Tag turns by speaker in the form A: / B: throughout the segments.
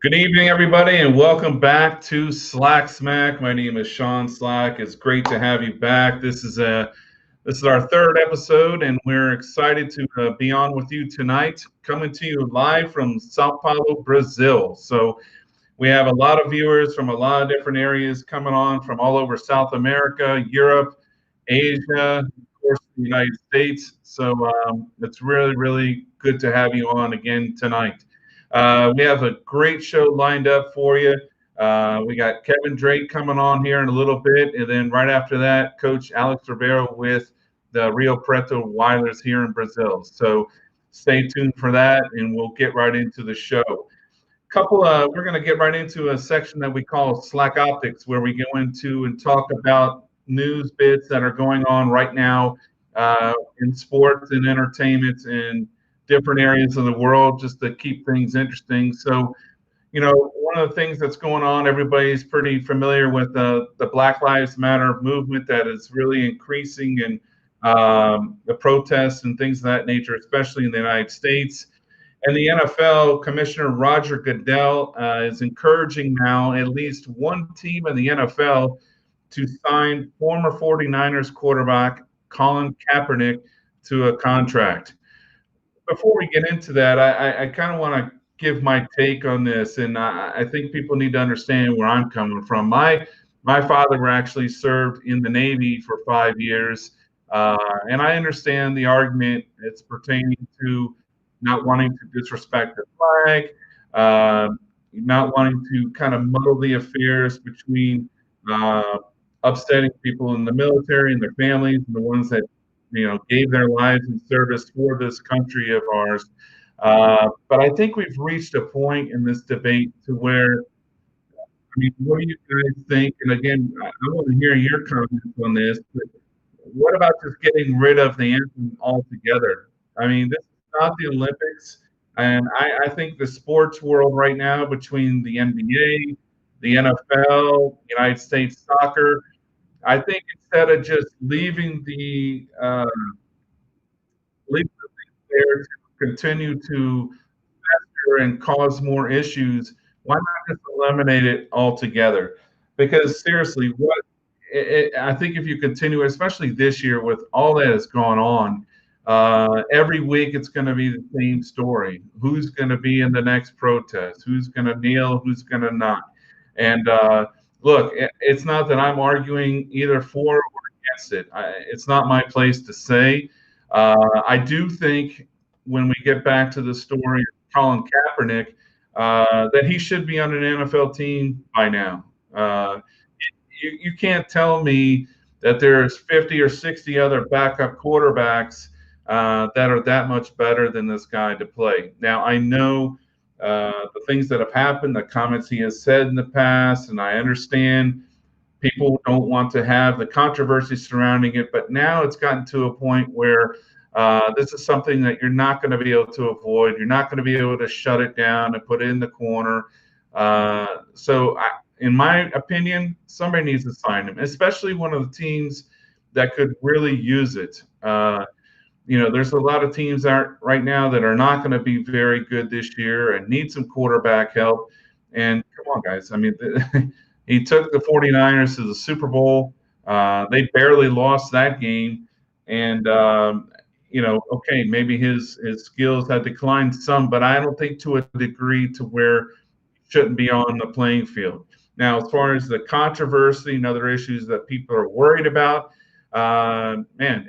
A: Good evening, everybody, and welcome back to Slack Smack. My name is Sean Slack. It's great to have you back. This is our third episode, and we're excited to be on with you tonight, coming to you live from Sao Paulo, Brazil. So we have a lot of viewers from a lot of different areas coming on from all over South America, Europe, Asia, of course, the United States. So it's really, really good to have you on again tonight. We have a great show lined up for you. We got Kevin Drake coming on here in a little bit, and then right after that, Coach Alex Ribeiro with the Rio Preto Whalers here in Brazil. So stay tuned for that, and we'll get right into the show. We're going to get right into a section that we call Slack Optics, where we go into and talk about news bits that are going on right now in sports and entertainment and different areas of the world, just to keep things interesting. So, one of the things that's going on, everybody's pretty familiar with the Black Lives Matter movement that is really increasing, and the protests and things of that nature, especially in the United States. And the NFL Commissioner Roger Goodell is encouraging now at least one team in the NFL to sign former 49ers quarterback Colin Kaepernick to a contract. Before we get into that, I kind of want to give my take on this, and I think people need to understand where I'm coming from. My father actually served in the Navy for 5 years, and I understand the argument. It's pertaining to not wanting to disrespect the flag, uh, not wanting to kind of muddle the affairs between uh, upsetting people in the military and their families and the ones that gave their lives in service for this country of ours. But I think we've reached a point in this debate to where, I mean, what do you guys think? And again, I want to hear your comments on this. But what about just getting rid of the anthem altogether? I mean, this is not the Olympics, and I think the sports world right now, between the NBA, the NFL, United States soccer, I think instead of just leaving the things there to continue to fester and cause more issues, why not just eliminate it altogether? Because seriously, I think if you continue, especially this year with all that has gone on, every week it's going to be the same story. Who's going to be in the next protest? Who's going to kneel? Who's going to not? And look, it's not that I'm arguing either for or against it. It's not my place to say. I do think when we get back to the story of Colin Kaepernick, that he should be on an NFL team by now. You can't tell me that there's 50 or 60 other backup quarterbacks that are that much better than this guy to play. Now, I know the things that have happened, the comments he has said in the past, and I understand people don't want to have the controversy surrounding it, but now it's gotten to a point where this is something that you're not going to be able to avoid. You're not going to be able to shut it down and put it in the corner. In my opinion, somebody needs to sign him, especially one of the teams that could really use it. There's a lot of teams right now that are not going to be very good this year and need some quarterback help. And come on, guys. I mean, he took the 49ers to the Super Bowl. They barely lost that game. And, okay, maybe his skills had declined some, but I don't think to a degree to where he shouldn't be on the playing field. Now, as far as the controversy and other issues that people are worried about, man,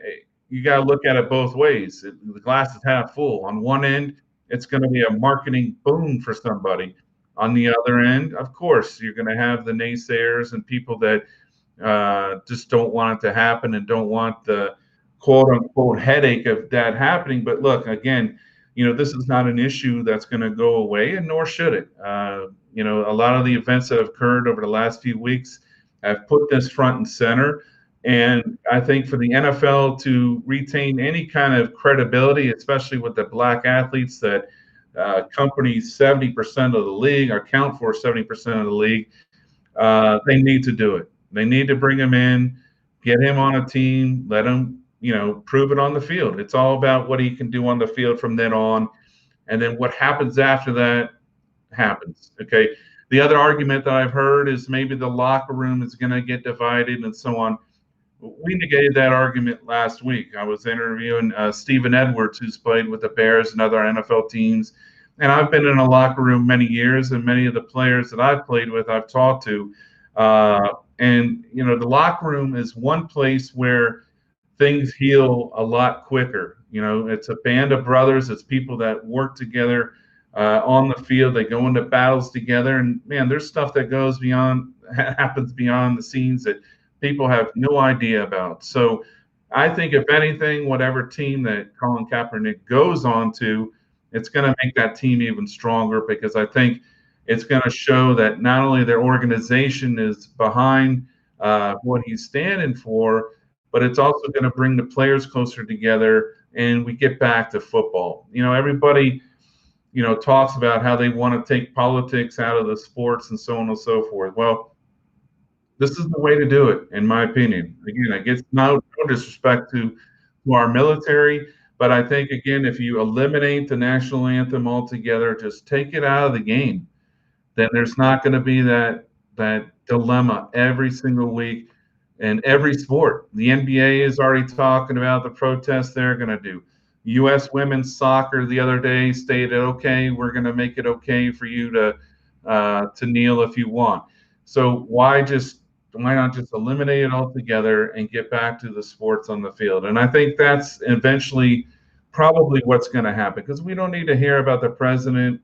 A: you got to look at it both ways. The glass is half full. On one end, it's going to be a marketing boom for somebody. On the other end, of course, you're going to have the naysayers and people that just don't want it to happen and don't want the quote unquote headache of that happening. But look, again, this is not an issue that's going to go away, and nor should it. A lot of the events that have occurred over the last few weeks have put this front and center. And I think for the NFL to retain any kind of credibility, especially with the black athletes that accompany 70% of the league, or count for 70% of the league, they need to do it. They need to bring him in, get him on a team, let him, prove it on the field. It's all about what he can do on the field from then on. And then what happens after that, happens. Okay. The other argument that I've heard is maybe the locker room is going to get divided and so on. We negated that argument last week. I was interviewing Stephen Edwards, who's played with the Bears and other NFL teams. And I've been in a locker room many years, and many of the players that I've played with, I've talked to. And, the locker room is one place where things heal a lot quicker. It's a band of brothers, it's people that work together on the field. They go into battles together. And, man, there's stuff that happens beyond the scenes that people have no idea about. So I think, if anything, whatever team that Colin Kaepernick goes on to, it's going to make that team even stronger, because I think it's going to show that not only their organization is behind what he's standing for, but it's also going to bring the players closer together, and we get back to football. Everybody, talks about how they want to take politics out of the sports and so on and so forth. Well, this is the way to do it, in my opinion. Again, I guess no disrespect to our military, but I think, again, if you eliminate the national anthem altogether, just take it out of the game, then there's not going to be that dilemma every single week in every sport. The NBA is already talking about the protests they're going to do. U.S. women's soccer the other day stated, okay, we're going to make it okay for you to kneel if you want. So why not just eliminate it altogether and get back to the sports on the field? And I think that's eventually probably what's going to happen, because we don't need to hear about the president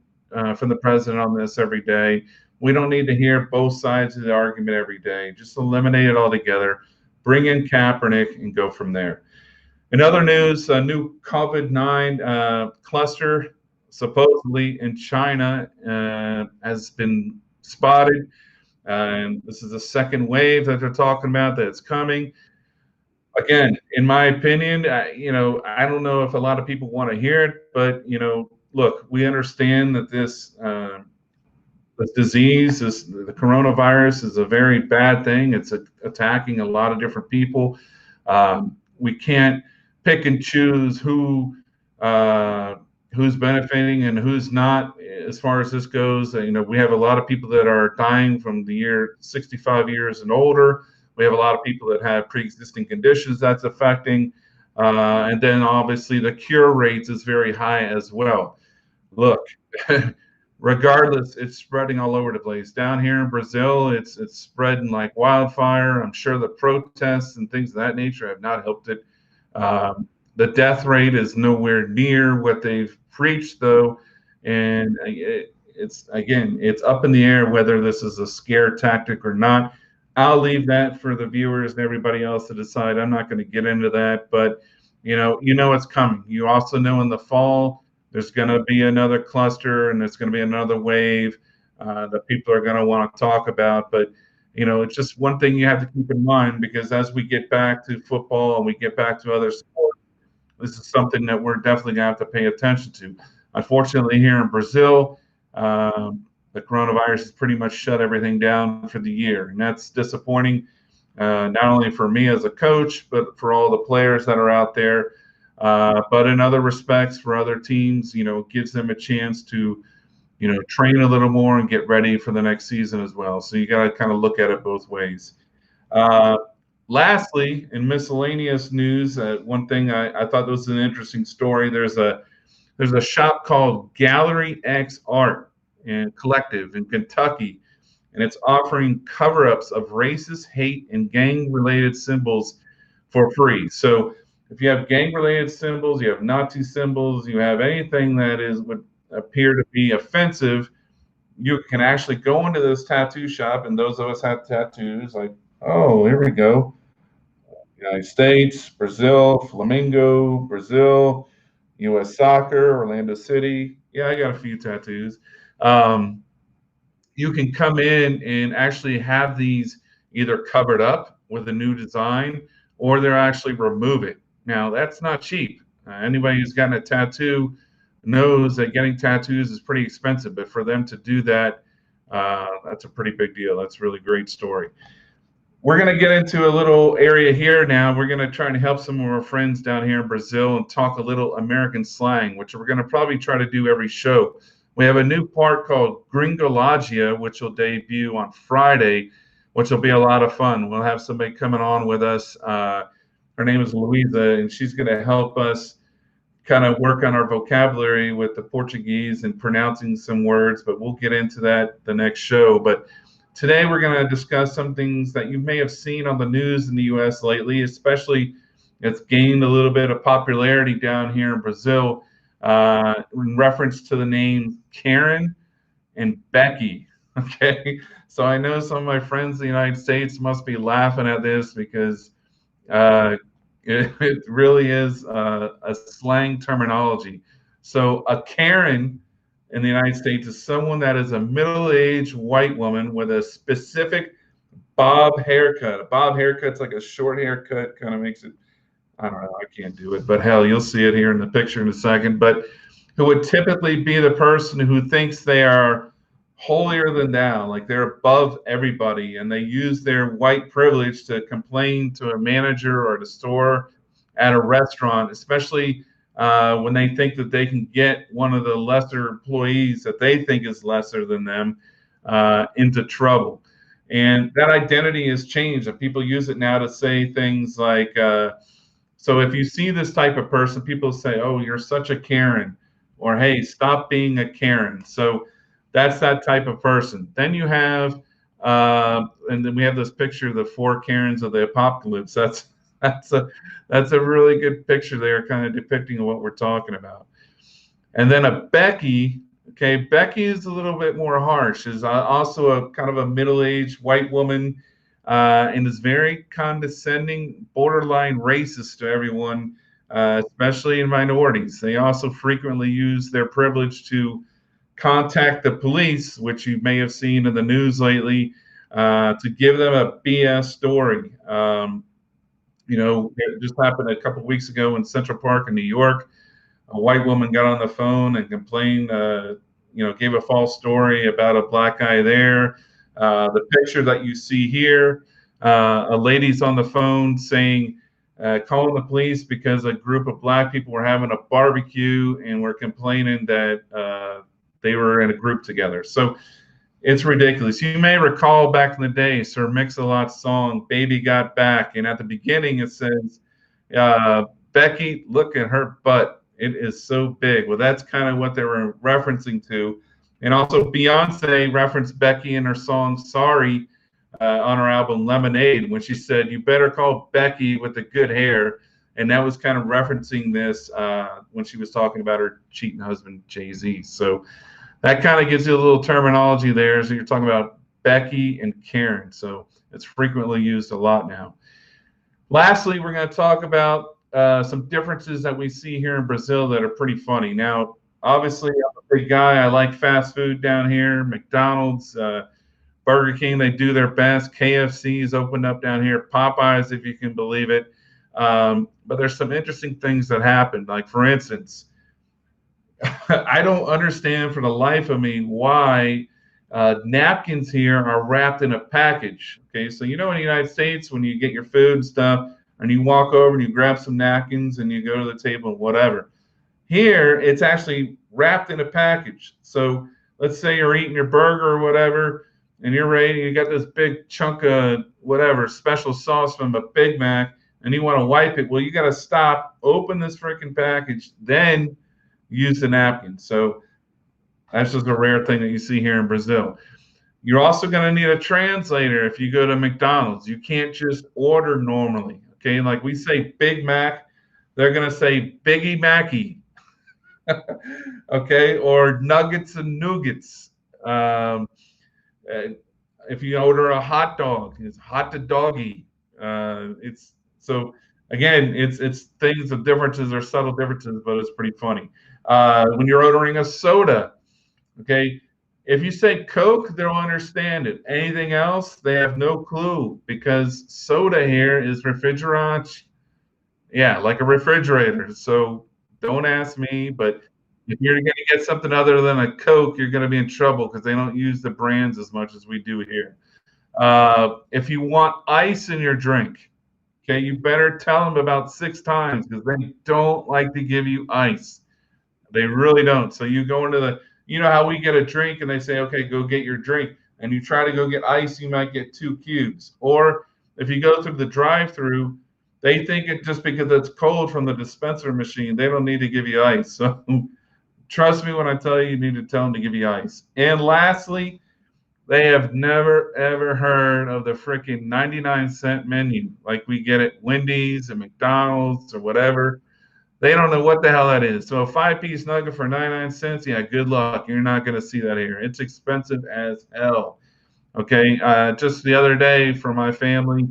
A: from the president on this every day. We don't need to hear both sides of the argument every day. Just eliminate it altogether, bring in Kaepernick, and go from there. In other news, a new COVID-19 cluster supposedly in China has been spotted. And this is the second wave that they're talking about that's coming. Again, in my opinion, I don't know if a lot of people want to hear it, but, look, we understand that this disease, the coronavirus, is a very bad thing. It's attacking a lot of different people. We can't pick and choose who's benefiting and who's not as far as this goes. We have a lot of people that are dying from the year 65 years and older. We have a lot of people that have pre-existing conditions that's affecting. And then obviously the cure rates is very high as well. Look, regardless, it's spreading all over the place. Down here in Brazil, it's spreading like wildfire. I'm sure the protests and things of that nature have not helped it. The death rate is nowhere near what they've preached, though. And it's up in the air whether this is a scare tactic or not. I'll leave that for the viewers and everybody else to decide. I'm not going to get into that, but it's coming. You also know in the fall there's going to be another cluster, and there's going to be another wave that people are going to want to talk about. But it's just one thing you have to keep in mind, because as we get back to football and we get back to other sports, this is something that we're definitely going to have to pay attention to. Unfortunately, here in Brazil, the coronavirus has pretty much shut everything down for the year, and that's disappointing, not only for me as a coach, but for all the players that are out there. But in other respects, for other teams, it gives them a chance to, train a little more and get ready for the next season as well. So you got to kind of look at it both ways. Lastly, in miscellaneous news, one thing I thought was an interesting story. There's a shop called Gallery X Art and Collective in Kentucky, and it's offering cover-ups of racist, hate, and gang-related symbols for free. So if you have gang-related symbols, you have Nazi symbols, you have anything that would appear to be offensive, you can actually go into this tattoo shop, and those of us have tattoos, like, oh, here we go. United States, Brazil, Flamingo, Brazil, U.S. Soccer, Orlando City. Yeah, I got a few tattoos. You can come in and actually have these either covered up with a new design, or they'll actually remove it. Now, that's not cheap. Anybody who's gotten a tattoo knows that getting tattoos is pretty expensive, but for them to do that, that's a pretty big deal. That's a really great story. We're going to get into a little area here now. We're going to try and help some of our friends down here in Brazil and talk a little American slang, which we're going to probably try to do every show. We have a new part called Gringologia, which will debut on Friday, which will be a lot of fun. We'll have somebody coming on with us. Her name is Louisa, and she's going to help us kind of work on our vocabulary with the Portuguese and pronouncing some words, but we'll get into that the next show. But today we're going to discuss some things that you may have seen on the news in the US lately, especially it's gained a little bit of popularity down here in Brazil in reference to the name Karen and Becky. Okay. So I know some of my friends in the United States must be laughing at this because uh, it really is a slang terminology. So a Karen in the United States is someone that is a middle-aged white woman with a specific bob haircut. A bob haircut's like a short haircut, kind of makes it, I don't know, I can't do it, but hell, you'll see it here in the picture in a second. But who would typically be the person who thinks they are holier than thou, like they're above everybody, and they use their white privilege to complain to a manager or the store at a restaurant, especially when they think that they can get one of the lesser employees that they think is lesser than them into trouble. And that identity has changed, and people use it now to say things like, so if you see this type of person, people say, "Oh, you're such a Karen," or "Hey, stop being a Karen." So that's that type of person. Then you have, and then we have this picture of the four Karens of the apocalypse. That's a that's a really good picture there, kind of depicting what we're talking about. And then a Becky. Okay, Becky is a little bit more harsh. Is also a kind of a middle-aged white woman, and is very condescending, borderline racist to everyone, especially in minorities. They also frequently use their privilege to contact the police, which you may have seen in the news lately, to give them a BS story. It just happened a couple of weeks ago in Central Park in New York. A white woman got on the phone and complained, gave a false story about a black guy there. The picture that you see here, a lady's on the phone saying, calling the police because a group of black people were having a barbecue and were complaining that they were in a group together. So it's ridiculous. You may recall back in the day, Sir Mix-a-Lot's song, Baby Got Back. And at the beginning, it says, Becky, look at her butt. It is so big. Well, that's kind of what they were referencing to. And also, Beyonce referenced Becky in her song Sorry on her album Lemonade when she said, "You better call Becky with the good hair." And that was kind of referencing this when she was talking about her cheating husband, Jay-Z. So that kind of gives you a little terminology there. So you're talking about Becky and Karen. So it's frequently used a lot now. Lastly, we're going to talk about some differences that we see here in Brazil that are pretty funny. Now, obviously, I'm a big guy. I like fast food down here. McDonald's, Burger King, they do their best. KFC's opened up down here. Popeyes, if you can believe it. But there's some interesting things that happen. Like, for instance, I don't understand for the life of me why napkins here are wrapped in a package. Okay, so in the United States, when you get your food and stuff, and you walk over and you grab some napkins and you go to the table and whatever. Here, it's actually wrapped in a package. So let's say you're eating your burger or whatever, and you're ready, you got this big chunk of whatever, special sauce from a Big Mac, and you want to wipe it. Well, you got to stop, open this freaking package, then use the napkin. So that's just a rare thing that you see here in Brazil. You're also going to need a translator if you go to McDonald's. You can't just order normally. Okay, like we say Big Mac, they're going to say Biggie Mackey. Okay, or nuggets and nougats. If you order a hot dog, it's hot to doggy. It's so again, it's things. The differences are subtle differences, but it's pretty funny. When you're ordering a soda, okay, if you say Coke, they'll understand it. Anything else, they have no clue because soda here is refrigerant. Yeah, like a refrigerator. So don't ask me, but if you're going to get something other than a Coke, you're going to be in trouble because they don't use the brands as much as we do here. If you want ice in your drink, okay, you better tell them about 6 times because they don't like to give you ice. They really don't. So you go into You know how we get a drink and they say, okay, go get your drink, and you try to go get ice, you might get 2 cubes. Or if you go through the drive-through, they think it just because it's cold from the dispenser machine, they don't need to give you ice. So trust me when I tell you, you need to tell them to give you ice. And lastly, they have never ever heard of the freaking 99-cent menu like we get at Wendy's and McDonald's or whatever. They don't know what the hell that is. So a 5-piece nugget for 99 cents, yeah, good luck. You're not going to see that here. It's expensive as hell. Okay. Just the other day for my family,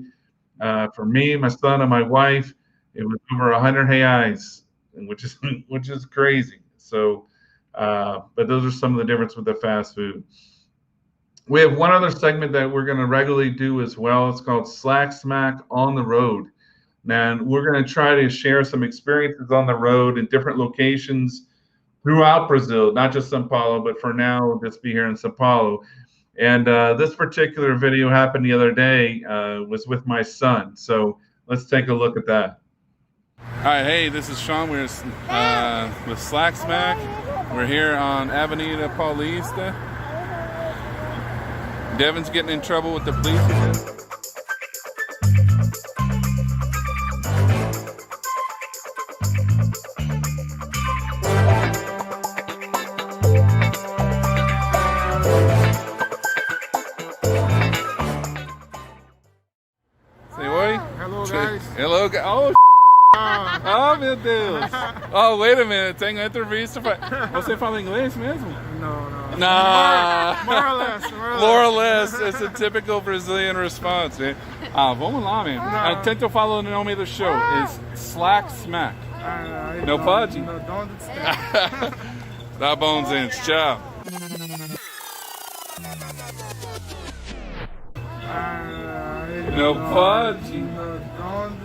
A: for me, my son, and my wife, it was over 100 reais, which is which is crazy. So, but those are some of the difference with the fast food. We have one other segment that we're going to regularly do as well. It's called Slack Smack on the Road. And we're going to try to share some experiences on the road in different locations throughout Brazil, not just São Paulo, but for now, we'll just be here in São Paulo. And this particular video happened the other day, was with my son. So let's take a look at that. All right, hey, this is Sean. We're with Slack Smack. We're here on Avenida Paulista. Devin's getting in trouble with the police. Hello, guys. Oh, oh, meu Deus. Oh, wait a minute. Tenho entrevista. Você fala inglês mesmo?
B: No, no.
A: Nah.
B: More or less.
A: More or less. It's a typical Brazilian response, man. Vamos lá, man. Tenta falar o nome do show. It's Slack Smack. Não pode?
B: No, don't understand.
A: Tá bom, gente. Tchau. Não pode?
B: No, don't.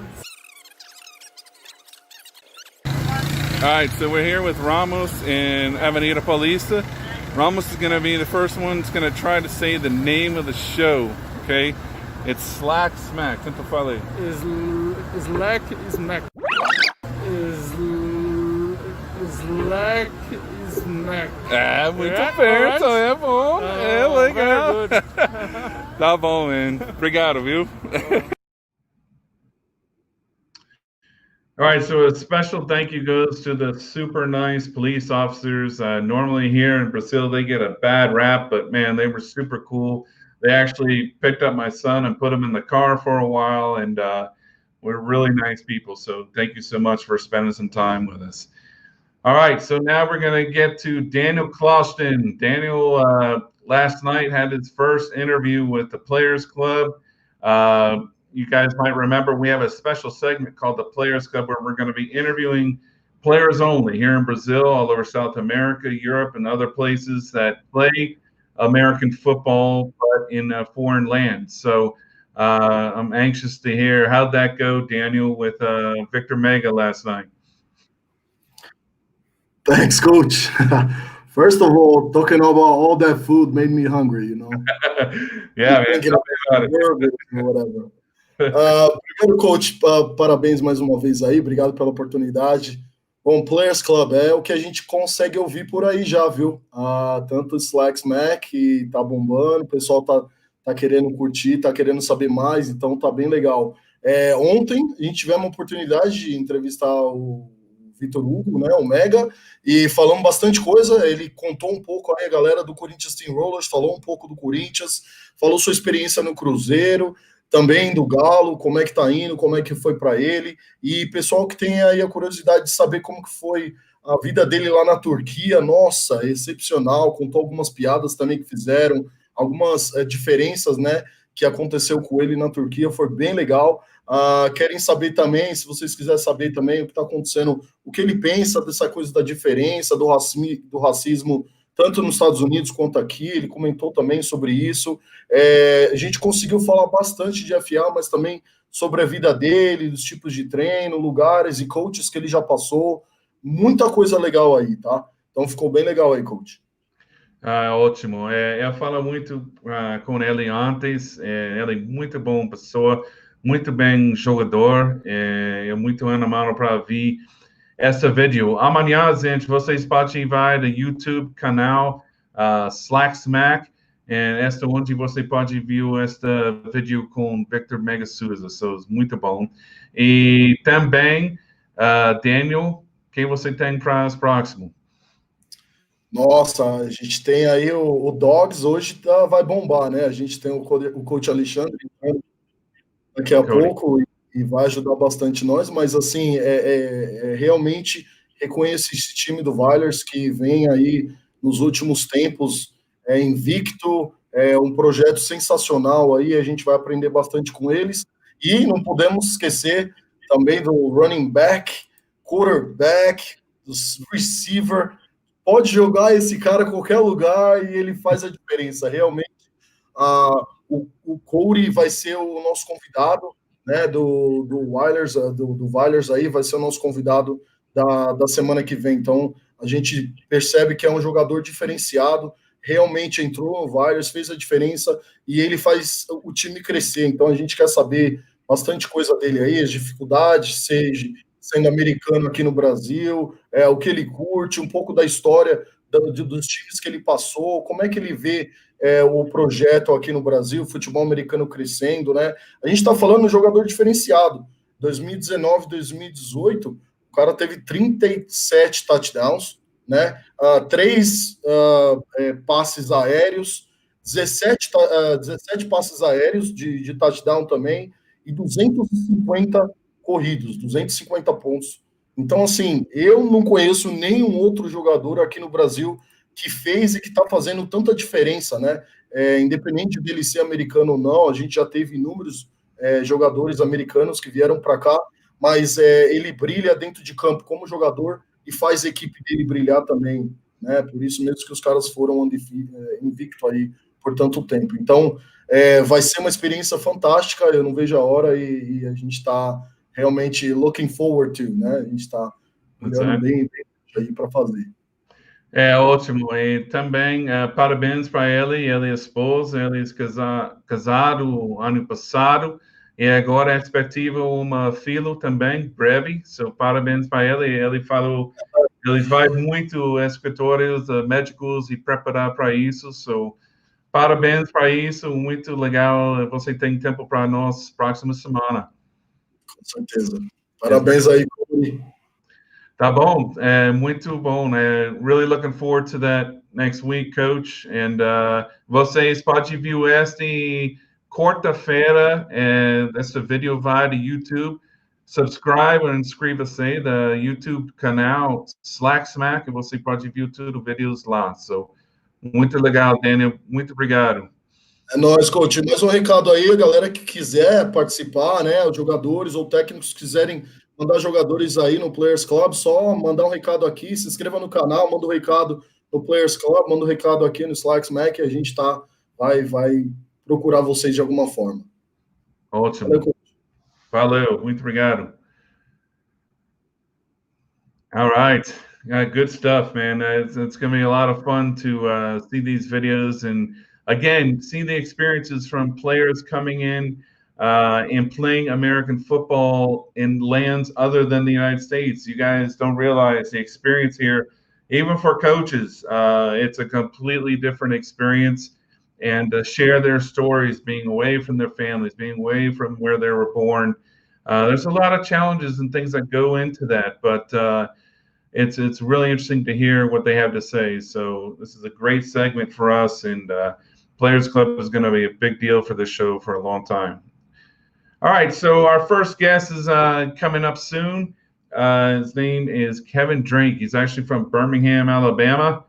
A: All right, so we're here with Ramos in Avenida Paulista. Ramos is going to be the first one that's going to try to say the name of the show, okay? It's Slack Smack. Tenta falar.
B: Slack Smack. Slack Smack.
A: Muito perto, é bom. É legal. Tá bom, man. Obrigado, viu? All right, so a special thank you goes to the super nice police officers. Normally here in Brazil, they get a bad rap, but man, they were super cool. They actually picked up my son and put him in the car for a while, and we're really nice people. So thank you so much for spending some time with us. All right, so now we're going to get to Daniel Clauston. Daniel last night had his first interview with the Players Club. You guys might remember we have a special segment called the Players Club where we're going to be interviewing players only here in Brazil, all over South America, Europe, and other places that play American football, but in a foreign land. So I'm anxious to hear how'd that go, Daniel, with Victor Mega last night.
C: Thanks, Coach. First of all, talking about all that food made me hungry, you know.
A: Yeah, man. Tell me about it.
C: Whatever. Primeiro, Coach, parabéns mais uma vez aí, obrigado pela oportunidade. Bom, Players Club é o que a gente consegue ouvir por aí já, viu? Tanto o Slack Smack, que tá bombando, o pessoal tá querendo curtir, tá querendo saber mais, então tá bem legal. Ontem a gente tivemos a oportunidade de entrevistar o Vitor Hugo, né, o Mega, e falamos bastante coisa. Ele contou um pouco aí, a galera do Corinthians Steamrollers, falou um pouco do Corinthians, falou sua experiência no Cruzeiro, também do Galo, como é que tá indo, como é que foi para ele, e pessoal que tem aí a curiosidade de saber como que foi a vida dele lá na Turquia, nossa, excepcional, contou algumas piadas também que fizeram, algumas diferenças, né, que aconteceu com ele na Turquia, foi bem legal. Querem saber também, se vocês quiserem saber também o que está acontecendo, o que ele pensa dessa coisa da diferença, do racismo, tanto nos Estados Unidos quanto aqui, ele comentou também sobre isso. A gente conseguiu falar bastante de FA, mas também sobre a vida dele, dos tipos de treino, lugares e coaches que ele já passou, muita coisa legal aí, tá? Então ficou bem legal aí, coach.
A: Ótimo. Eu falo muito com ele antes, ele é muito bom pessoa, muito bem jogador, é muito animado para vir. esse vídeo. Amanhã, gente, vocês podem vai no YouTube canal Slack Smack, e esta onde você pode ver este vídeo com Victor Mega Souza, so, muito bom. E também, Daniel, quem você tem para os próximos?
C: Nossa, a gente tem aí o Dogs, hoje vai bombar, né? A gente tem o coach Alexandre daqui a
A: Cody.
C: pouco e vai ajudar bastante nós, mas assim, realmente reconheço esse time do Valors que vem aí nos últimos tempos invicto, é um projeto sensacional aí, a gente vai aprender bastante com eles, e não podemos esquecer também do running back, quarterback, dos receiver, pode jogar esse cara em qualquer lugar e ele faz a diferença, realmente. O Corey vai ser o nosso convidado, né, do Wilders aí, vai ser o nosso convidado da semana que vem. Então, a gente percebe que é um jogador diferenciado, realmente entrou no Wilders, fez a diferença e ele faz o time crescer. Então, a gente quer saber bastante coisa dele aí, as dificuldades, seja sendo americano aqui no Brasil, o que ele curte, um pouco da história dos times que ele passou, como é que ele vê o projeto aqui no Brasil, futebol americano crescendo, né? A gente está falando de um jogador diferenciado. 2019, 2018, o cara teve 37 touchdowns, né? 3 passes aéreos, 17 passes aéreos de touchdown também, e 250 corridos, 250 pontos. Então, assim, eu não conheço nenhum outro jogador aqui no Brasil que fez e que está fazendo tanta diferença, né? Independente dele ser americano ou não, a gente já teve inúmeros jogadores americanos que vieram para cá, mas ele brilha dentro de campo como jogador e faz a equipe dele brilhar também, né? Por isso mesmo que os caras foram invicto aí por tanto tempo. Então, vai ser uma experiência fantástica, eu não vejo a hora e a gente está realmente looking forward to, né? A gente está olhando bem aí para fazer.
A: É ótimo. E também parabéns para ele. Ele é esposo, ele é casado ano passado. E agora a expectativa uma filho também, breve. So, parabéns para ele. Ele falou, ele vai muito a escritórios médicos e preparar para isso. So, parabéns para isso. Muito legal. Você tem tempo para nós próxima semana.
C: Com certeza. Parabéns aí, Cody.
A: Tá bom, muito bom, né? Really looking forward to that next week, coach. And vocês podem ver este quarta-feira, esse vídeo vai do YouTube. Subscribe e inscreva-se no YouTube canal Slack Smack e você pode ver tudo vídeos lá. So, muito legal, Daniel. Muito obrigado.
C: É nóis, coach. Mais um recado aí, a galera que quiser participar, né? Os jogadores ou técnicos quiserem mandar jogadores aí no Players Club, só mandar um recado aqui, se inscreva no canal, manda um recado no Players Club, manda um recado aqui no Slack Mac e a gente vai procurar vocês de alguma forma.
A: Ótimo. Valeu, muito obrigado. All right. Good stuff, man. It's going to be a lot of fun to see these videos and, again, see the experiences from players coming in and playing American football in lands other than the United States. You guys don't realize the experience here, even for coaches, it's a completely different experience. And to share their stories, being away from their families, being away from where they were born. There's a lot of challenges and things that go into that, but it's really interesting to hear what they have to say. So this is a great segment for us, and Players Club is going to be a big deal for this show for a long time. All right, so our first guest is coming up soon. His name is Kevin Drink. He's actually from Birmingham, Alabama.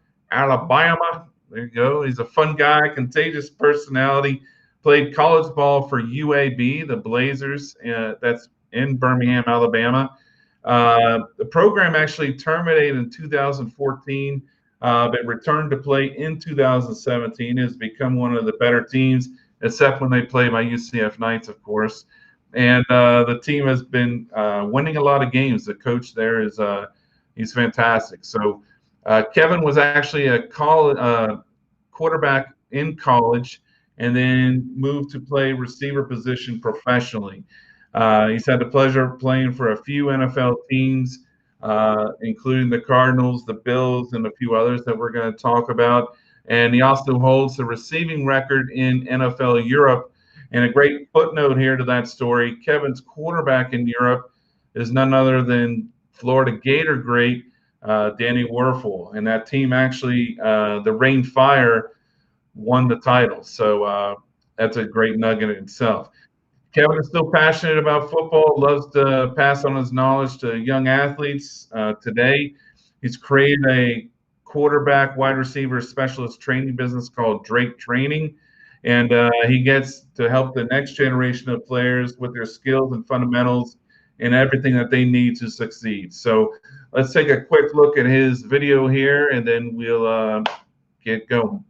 A: There you go. He's a fun guy, contagious personality. Played college ball for UAB, the Blazers. That's in Birmingham, Alabama. The program actually terminated in 2014, but returned to play in 2017. Has become one of the better teams, except when they play my UCF Knights, of course. And the team has been winning a lot of games. The coach there is he's fantastic. So Kevin was actually a quarterback in college, and then moved to play receiver position professionally. He's had the pleasure of playing for a few NFL teams, including the Cardinals, the Bills, and a few others that we're going to talk about. And he also holds the receiving record in NFL Europe. And a great footnote here to that story, Kevin's quarterback in Europe is none other than Florida Gator great Danny Werfel. And that team actually, the Rain Fire, won the title. So that's a great nugget in itself. Kevin is still passionate about football, loves to pass on his knowledge to young athletes. Today, he's created a quarterback, wide receiver specialist training business called Drake Training. And he gets to help the next generation of players with their skills and fundamentals and everything that they need to succeed. So let's take a quick look at his video here, and then we'll get going.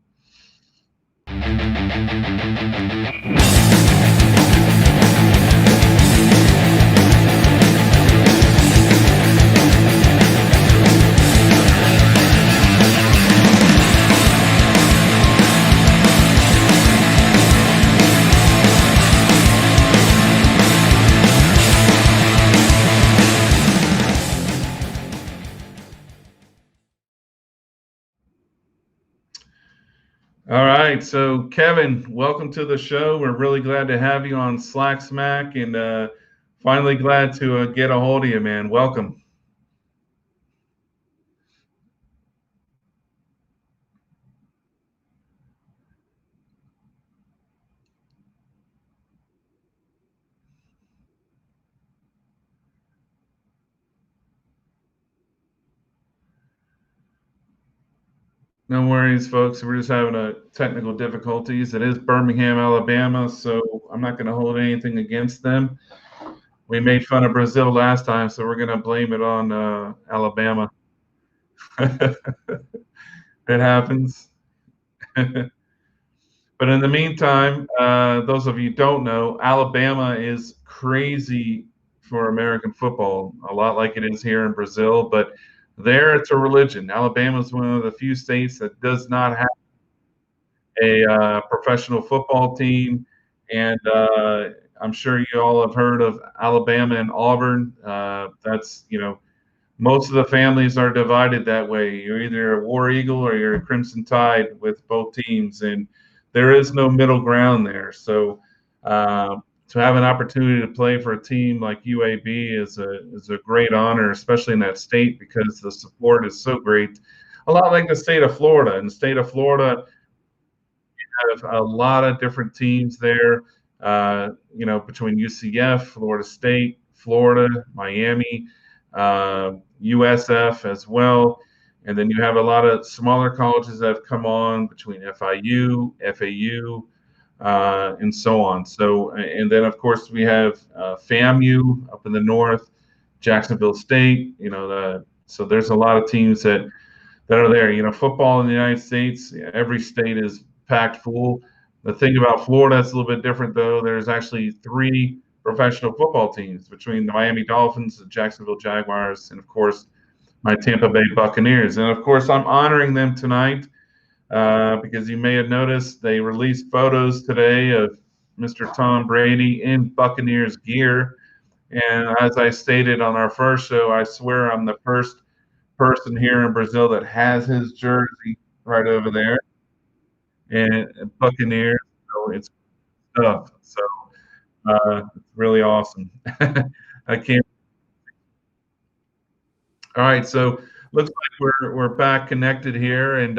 A: All right, so Kevin, welcome to the show. We're really glad to have you on Slack Smack, and finally glad to get a hold of you, man. Welcome. No worries, folks. We're just having a technical difficulties. It is Birmingham, Alabama, so I'm not going to hold anything against them. We made fun of Brazil last time, so we're going to blame it on Alabama. It happens. But in the meantime, those of you who don't know, Alabama is crazy for American football, a lot like it is here in Brazil. But there, it's a religion. Alabama is one of the few states that does not have a professional football team, and I'm sure you all have heard of Alabama and Auburn. That's most of the families are divided that way. You're either a War Eagle or you're a Crimson Tide with both teams, and there is no middle ground there. So to have an opportunity to play for a team like UAB is a great honor, especially in that state because the support is so great. A lot like the state of Florida. In the state of Florida, you have a lot of different teams there. Between UCF, Florida State, Florida, Miami. USF as well. And then you have a lot of smaller colleges that have come on between FIU, FAU, and so on. So, and then of course we have FAMU up in the north, Jacksonville State. So there's a lot of teams that are there. Football in the United States, every state is packed full. The thing about Florida is a little bit different, though. There's actually 3 professional football teams between the Miami Dolphins, the Jacksonville Jaguars, and of course my Tampa Bay Buccaneers. And of course I'm honoring them tonight because you may have noticed they released photos today of Mr. Tom Brady in Buccaneers gear. And as I stated on our first show, I swear I'm the first person here in Brazil that has his jersey right over there, and Buccaneers. So it's stuff. So it's really awesome. I can't. All right, so looks like we're back connected here, and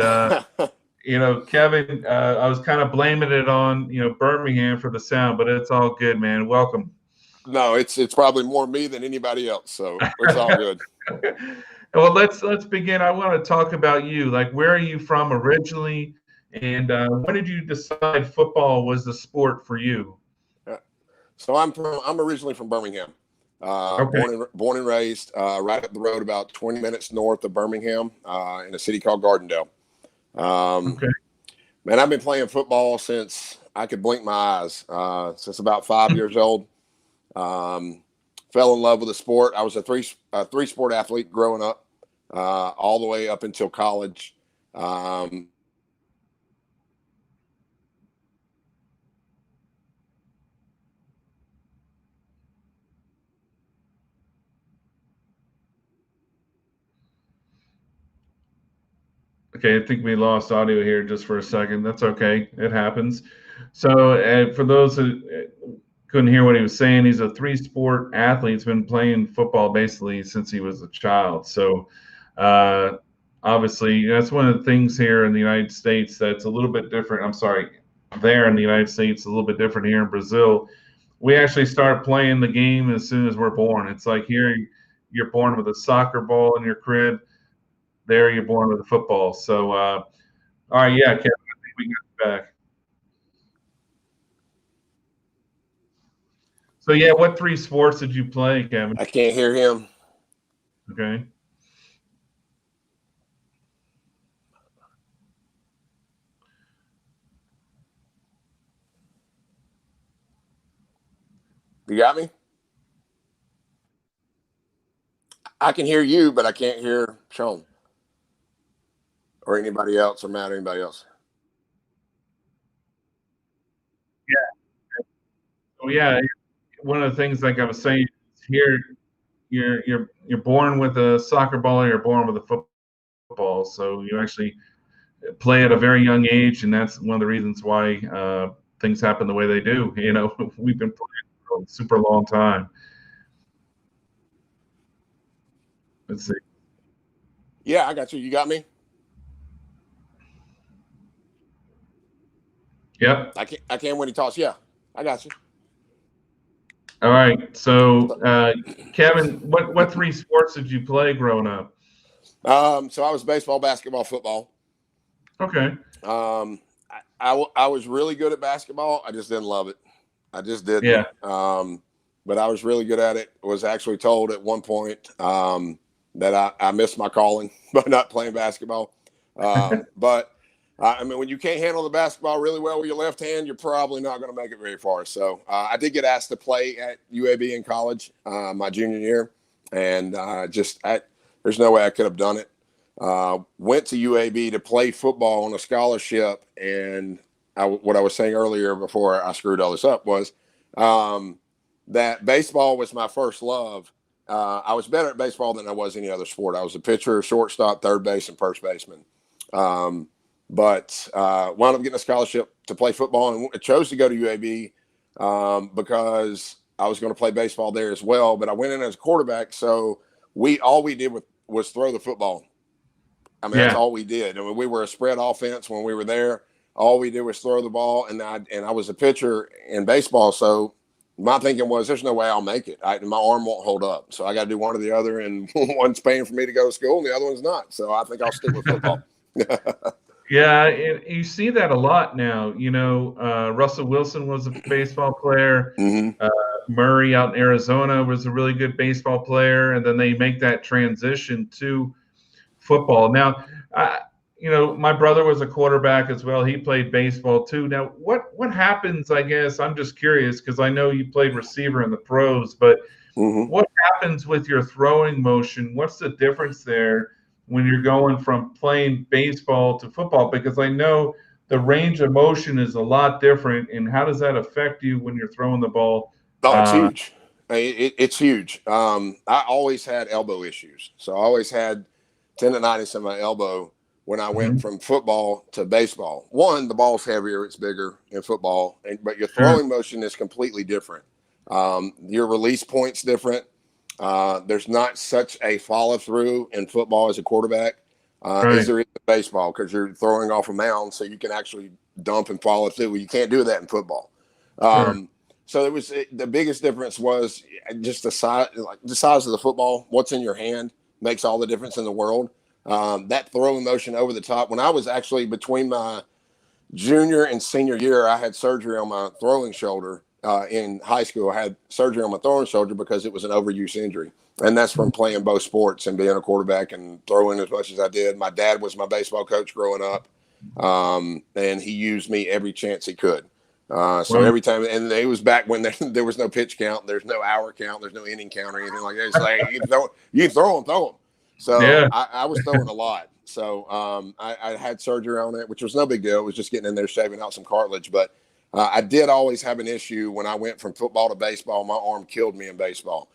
A: Kevin, I was kind of blaming it on Birmingham for the sound, but it's all good, man. Welcome.
D: No, it's probably more me than anybody else, so it's all good.
A: Well, let's begin. I want to talk about you. Like, where are you from originally, and when did you decide football was the sport for you?
D: So I'm originally from Birmingham. Born and raised right up the road, about 20 minutes north of Birmingham, in a city called Gardendale. Man, I've been playing football since I could blink my eyes. Since about 5 years old. Fell in love with the sport. I was a three sport athlete growing up, all the way up until college.
A: Okay, I think we lost audio here just for a second. That's okay. It happens. So, for those who couldn't hear what he was saying, he's a three-sport athlete. He's been playing football basically since he was a child. So, uh, obviously, that's one of the things here in the United States that's a little bit different. I'm sorry, there in the United States, a little bit different here in Brazil. We actually start playing the game as soon as we're born. It's like here, you're born with a soccer ball in your crib. There, you're born with a football. So, all right, yeah, Kevin, I think we got you back. So, yeah, what three sports did you play, Kevin?
D: I can't hear him.
A: Okay.
D: You got me? I can hear you, but I can't hear Sean or anybody else or Matt or anybody else.
A: Yeah. Oh, yeah. One of the things, like I was saying, here you're born with a soccer ball, or you're born with a football. So you actually play at a very young age, and that's one of the reasons why things happen the way they do. You know, we've been playing for a super long time. Let's see.
D: Yeah, I got you. You got me?
A: Yep.
D: I can't when he talks. Yeah, I got you.
A: All right. So, Kevin, what three sports did you play growing up?
D: So I was baseball, basketball, football.
A: Okay.
D: I was really good at basketball. I just didn't love it. I just didn't.
A: Yeah.
D: But I was really good at it. Was actually told at one point that I missed my calling by not playing basketball. But I mean, when you can't handle the basketball really well with your left hand, you're probably not going to make it very far. So I did get asked to play at UAB in college my junior year, and there's no way I could have done it. Went to UAB to play football on a scholarship, and what I was saying earlier before I screwed all this up was that baseball was my first love. I was better at baseball than I was any other sport. I was a pitcher, shortstop, third base, and first baseman. But wound up getting a scholarship to play football, and chose to go to UAB because I was going to play baseball there as well. But I went in as a quarterback, so all we did was throw the football. I mean, That's all we did. I mean, we were a spread offense when we were there. All we did was throw the ball, and I was a pitcher in baseball, so my thinking was, there's no way I'll make it. My arm won't hold up, so I got to do one or the other, and one's paying for me to go to school, and the other one's not. So I think I'll stick with football.
A: Yeah, you see that a lot now. You know, Russell Wilson was a baseball player.
D: Mm-hmm.
A: Murray out in Arizona was a really good baseball player, and then they make that transition to football. Now, you know, my brother was a quarterback as well. He played baseball too. Now, what happens? I guess I'm just curious because I know you played receiver in the pros, but what happens with your throwing motion? What's the difference there when you're going from playing baseball to football? Because I know the range of motion is a lot different. And how does that affect you when you're throwing the ball?
D: Oh, it's huge. It's huge. I always had elbow issues. So I always had tendonitis in my elbow when I went from football to baseball. One, the ball's heavier, it's bigger in football, but your throwing motion is completely different. Your release point's different. There's not such a follow through in football as a quarterback as there is in baseball, because you're throwing off a mound, so you can actually dump and follow through. You can't do that in football. So the biggest difference was just the size of the football. What's in your hand makes all the difference in the world. That throwing motion over the top. When I was actually between my junior and senior year, I had surgery on my throwing shoulder. In high school, I had surgery on my throwing shoulder because it was an overuse injury. And that's from playing both sports and being a quarterback and throwing as much as I did. My dad was my baseball coach growing up, and he used me every chance he could. So every time, and it was back when there was no pitch count, there's no hour count, there's no inning count or anything like that. It's like you throw them. So I was throwing a lot. So I had surgery on it, which was no big deal. It was just getting in there, shaving out some cartilage. But I did always have an issue when I went from football to baseball. My arm killed me in baseball.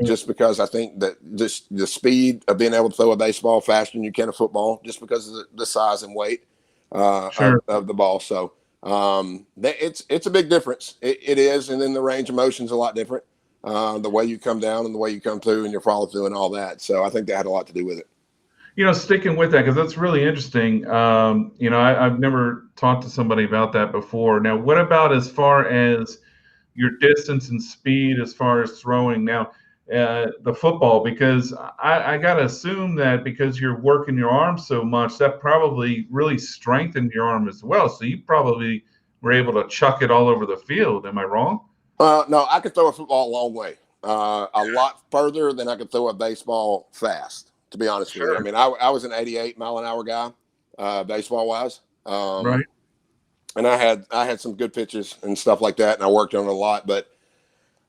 D: just because I think that just the speed of being able to throw a baseball faster than you can a football, just because of the size and weight of the ball. So it's a big difference. It is, and then the range of motion is a lot different. The way you come down and the way you come through and your follow through and all that. So I think that had a lot to do with it.
A: Sticking with that, because that's really interesting. I've never talked to somebody about that before. Now, what about as far as your distance and speed as far as throwing? Now, the football, because I got to assume that because you're working your arm so much, that probably really strengthened your arm as well. So you probably were able to chuck it all over the field. Am I wrong?
D: No, I could throw a football a long way, a lot further than I could throw a baseball fast. To be honest with you, I mean, I was an 88-mile-an-hour guy, baseball wise,
A: Right.
D: and I had some good pitches and stuff like that, and I worked on it a lot. But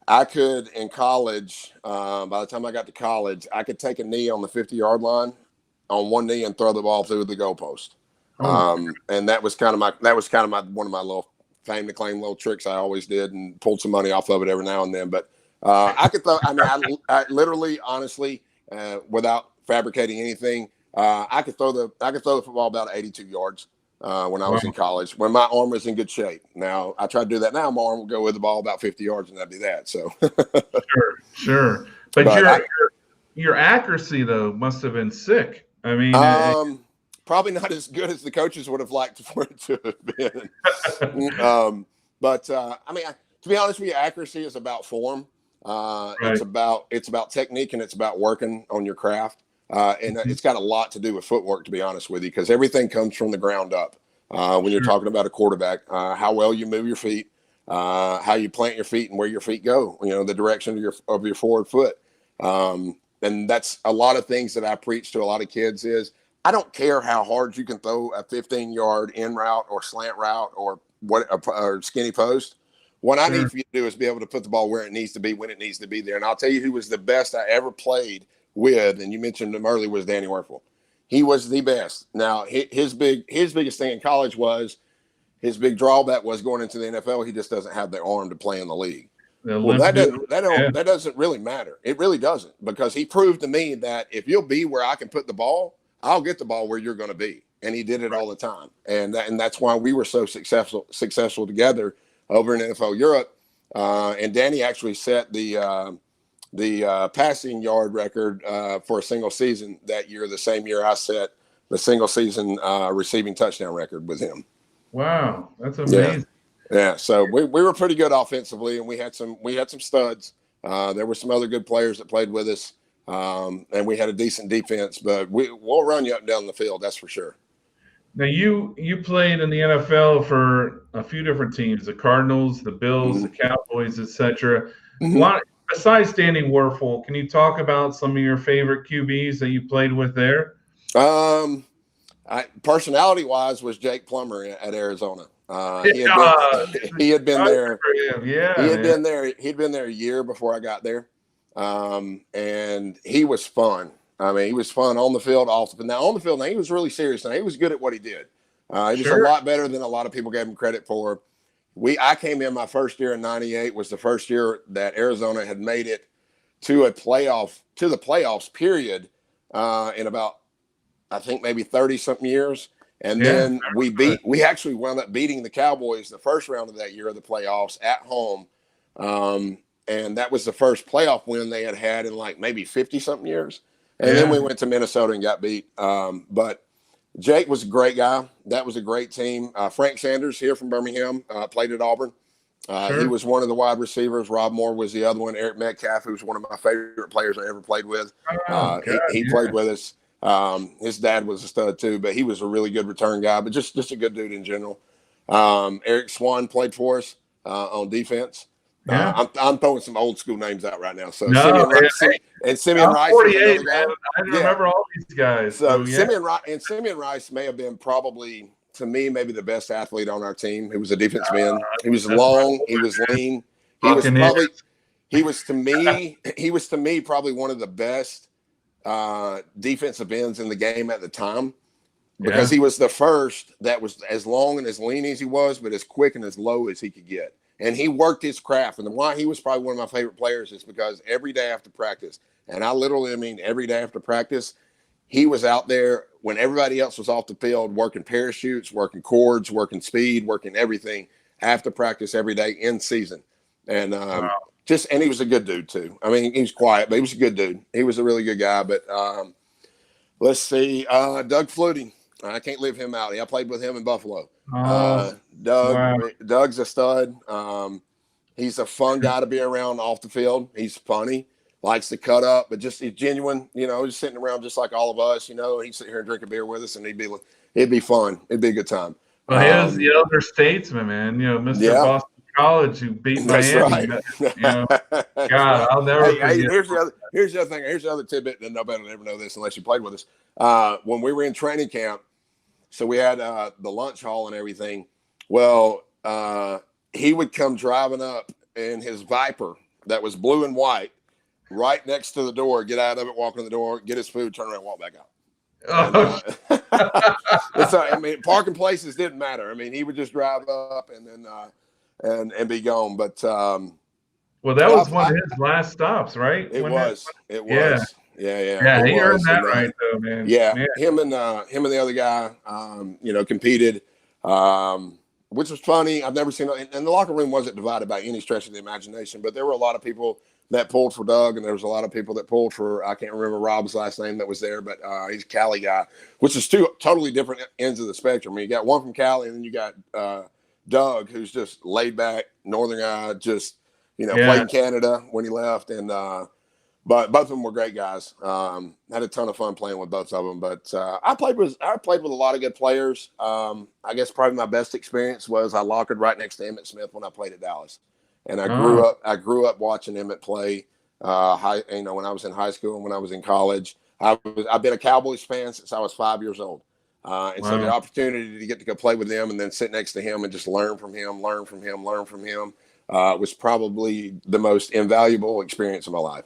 D: I could in college. By the time I got to college, I could take a knee on the 50-yard line on one knee and throw the ball through the goalpost. And that was kind of my one of my little fame to claim little tricks I always did, and pulled some money off of it every now and then. But I could throw. I mean, I literally, honestly, without fabricating anything, I could throw the football about 82 yards when I was in college, when my arm was in good shape. Now I try to do that now, my arm will go with the ball about 50 yards, and that'd be that. So
A: Sure. But your accuracy though must have been sick. I mean,
D: probably not as good as the coaches would have liked for it to have been. But I mean, to be honest with you, accuracy is about form. It's about technique, and it's about working on your craft. And it's got a lot to do with footwork, to be honest with you, because everything comes from the ground up. When you're talking about a quarterback, how well you move your feet, how you plant your feet, and where your feet go, the direction of your forward foot. And that's a lot of things that I preach to a lot of kids is, I don't care how hard you can throw a 15-yard in route or slant route or skinny post. What I need for you to do is be able to put the ball where it needs to be, when it needs to be there. And I'll tell you who was the best I ever played with, and you mentioned him earlier, was Danny Werfel. He was the best. Now, his biggest thing in college was, his big drawback was going into the NFL, he just doesn't have the arm to play in the league. Well, that doesn't really matter. It really doesn't, because he proved to me that if you'll be where I can put the ball, I'll get the ball where you're going to be. And he did it all the time. And that's why we were so successful together over in NFL Europe. And Danny actually set the passing yard record for a single season that year, the same year I set the single season receiving touchdown record with him.
A: Wow, that's amazing.
D: Yeah. So we were pretty good offensively, and we had some studs. There were some other good players that played with us. And we had a decent defense, but we'll run you up and down the field. That's for sure.
A: Now you played in the NFL for a few different teams: the Cardinals, the Bills, the Cowboys, etc. Besides Danny Werfel, can you talk about some of your favorite QBs that you played with there?
D: Personality-wise, was Jake Plummer at Arizona. He had been there. He'd been there a year before I got there. And he was fun. I mean, he was fun on the field, off the field. Now, on the field, he was really serious. Now, he was good at what he did. He was a lot better than a lot of people gave him credit for. I came in my first year in '98, was the first year that Arizona had made it to the playoffs period, in about, I think, maybe 30-something years. And then we actually wound up beating the Cowboys the first round of that year of the playoffs at home. And that was the first playoff win they had in like maybe 50-something years. And then we went to Minnesota and got beat. But Jake was a great guy. That was a great team. Frank Sanders here from Birmingham played at Auburn. He was one of the wide receivers. Rob Moore was the other one. Eric Metcalf, who was one of my favorite players I ever played with. He played with us. His dad was a stud too, but he was a really good return guy, but just a good dude in general. Eric Swan played for us on defense. I'm throwing some old school names out right now. So Simeon Rice.
A: 48, man. I remember all these guys.
D: So Simeon Rice may have been probably, to me, maybe the best athlete on our team. He was a defensive end. He was long. He was lean. He was to me probably one of the best defensive ends in the game at the time, because he was the first that was as long and as lean as he was, but as quick and as low as he could get. And he worked his craft. And why he was probably one of my favorite players is because every day after practice, and I literally mean every day after practice, he was out there when everybody else was off the field working parachutes, working cords, working speed, working everything after practice every day in season. And
A: Wow.
D: and he was a good dude too. I mean, he was quiet, but he was a good dude. He was a really good guy. But let's see, Doug Flutie. I can't leave him out. I played with him in Buffalo. Doug's a stud. He's a fun guy to be around off the field. He's funny, likes to cut up, but he's genuine, just sitting around just like all of us, he'd sit here and drink a beer with us, and it'd be fun. It'd be a good time.
A: Well, he was the elder statesman, man, Mr. Boston College who beat Miami.
D: That's right.
A: God, I'll never forget.
D: Here's the other thing. Here's the other tidbit, and nobody will ever know this unless you played with us. When we were in training camp, so we had the lunch hall and everything. Well, he would come driving up in his Viper that was blue and white, right next to the door, get out of it, walk in the door, get his food, turn around, walk back out. Parking places didn't matter. I mean, he would just drive up and then and be gone. But
A: well, that was one of his last stops, right?
D: It was.
A: Yeah.
D: He
A: earned that right, though, man.
D: Yeah, him and the other guy, competed, which was funny. I've never seen, and the locker room wasn't divided by any stretch of the imagination, but there were a lot of people that pulled for Doug, and there was a lot of people that pulled for, I can't remember Rob's last name that was there, but he's a Cali guy, which is two totally different ends of the spectrum. I mean, you got one from Cali, and then you got Doug, who's just laid back, northern guy, just, played in Canada when he left, and but both of them were great guys. Had a ton of fun playing with both of them. But I played with a lot of good players. I guess probably my best experience was I lockered right next to Emmitt Smith when I played at Dallas, and I grew up watching Emmitt play. When I was in high school and when I was in college, I've been a Cowboys fan since I was 5 years old. So the opportunity to get to go play with them and then sit next to him and just learn from him was probably the most invaluable experience of my life.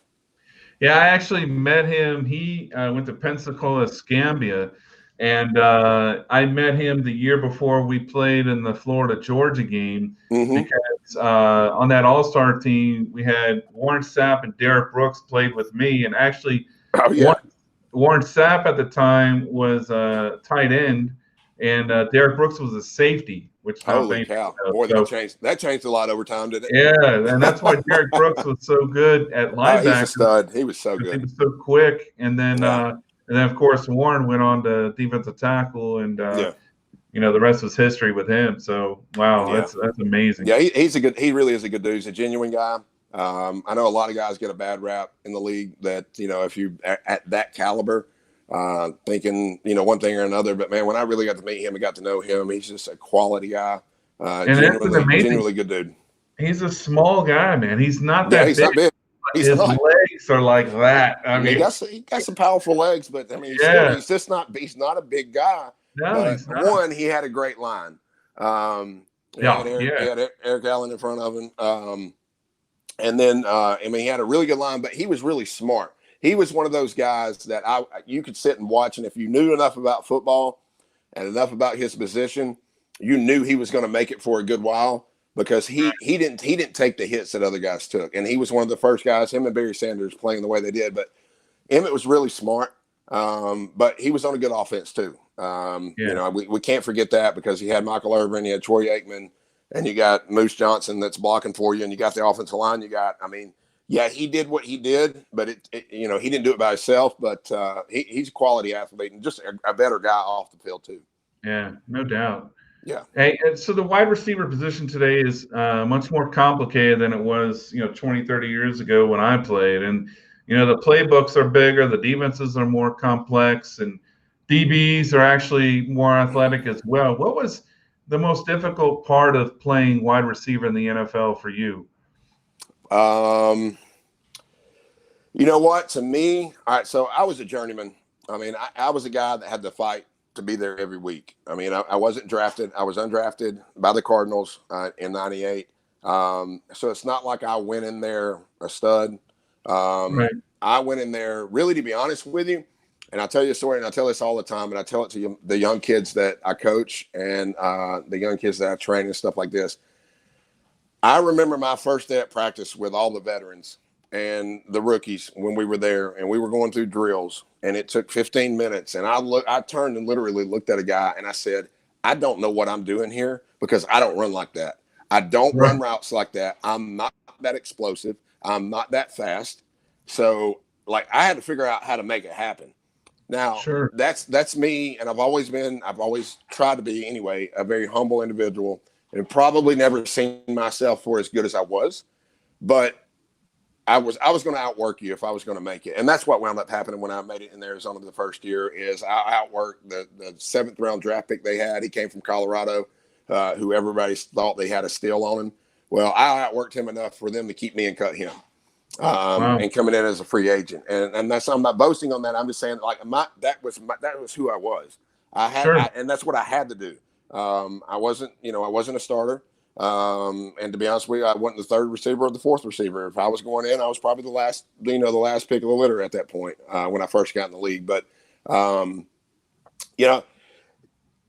A: Yeah, I actually met him. He went to Pensacola, Scambia, and I met him the year before we played in the Florida-Georgia game because on that All-Star team, we had Warren Sapp and Derek Brooks played with me, and actually Warren Sapp at the time was tight end, and Derek Brooks was a safety. Which
D: holy cow! Boy, that changed a lot over time, didn't it?
A: Yeah, and that's why Derek Brooks was so good at linebacker.
D: He's a stud. He was so good.
A: He was so quick, and then of course Warren went on to defensive tackle, and the rest was history with him. So wow, that's amazing.
D: Yeah, he really is a good dude. He's a genuine guy. I know a lot of guys get a bad rap in the league that if you at that caliber. Thinking, one thing or another, but man, when I really got to meet him and got to know him, he's just a quality guy. Genuinely good dude.
A: He's a small guy, man. He's not that big.
D: Not big.
A: His legs are like that. I mean,
D: he got some powerful legs, but I mean, he's not a big guy.
A: No, he's not.
D: He had a great line. He had Eric Allen in front of him. And then, he had a really good line, but he was really smart. He was one of those guys that you could sit and watch, and if you knew enough about football and enough about his position, you knew he was going to make it for a good while because he didn't take the hits that other guys took, and he was one of the first guys. Him and Barry Sanders playing the way they did, but Emmitt was really smart, but he was on a good offense too. We can't forget that because he had Michael Irvin, he had Troy Aikman, and you got Moose Johnson that's blocking for you, and you got the offensive line. He did what he did, but he didn't do it by himself. But he's a quality athlete and just a better guy off the field too.
A: Yeah, no doubt.
D: Yeah.
A: Hey, and so the wide receiver position today is much more complicated than it was, 20, 30 years ago when I played. And the playbooks are bigger, the defenses are more complex, and DBs are actually more athletic as well. What was the most difficult part of playing wide receiver in the NFL for you?
D: You know what? To me, all right. So I was a journeyman. I mean, I was a guy that had to fight to be there every week. I mean, I wasn't drafted. I was undrafted by the Cardinals in '98. So it's not like I went in there a stud.
A: Right.
D: I went in there really, to be honest with you. And I tell you a story, and I tell this all the time, and I tell it to the young kids that I coach and the young kids that I train and stuff like this. I remember my first day at practice with all the veterans and the rookies when we were there, and we were going through drills, and it took 15 minutes. And I turned and literally looked at a guy and I said, I don't know what I'm doing here because I don't run like that. I don't run routes like that. I'm not that explosive. I'm not that fast. So like I had to figure out how to make it happen. Now that's me. And I've always tried to be anyway, a very humble individual, and probably never seen myself for as good as I was, but I was going to outwork you if I was going to make it. And that's what wound up happening when I made it in Arizona the first year is I outworked the 7th round draft pick they had. He came from Colorado, who everybody thought they had a steal on him. Well, I outworked him enough for them to keep me and cut him. And coming in as a free agent. And that's, I'm not boasting on that. I'm just saying like that was who I was. And that's what I had to do. I wasn't a starter. And to be honest with you, I wasn't the 3rd receiver or the 4th receiver. If I was going in, I was probably the last pick of the litter at that point, when I first got in the league. But,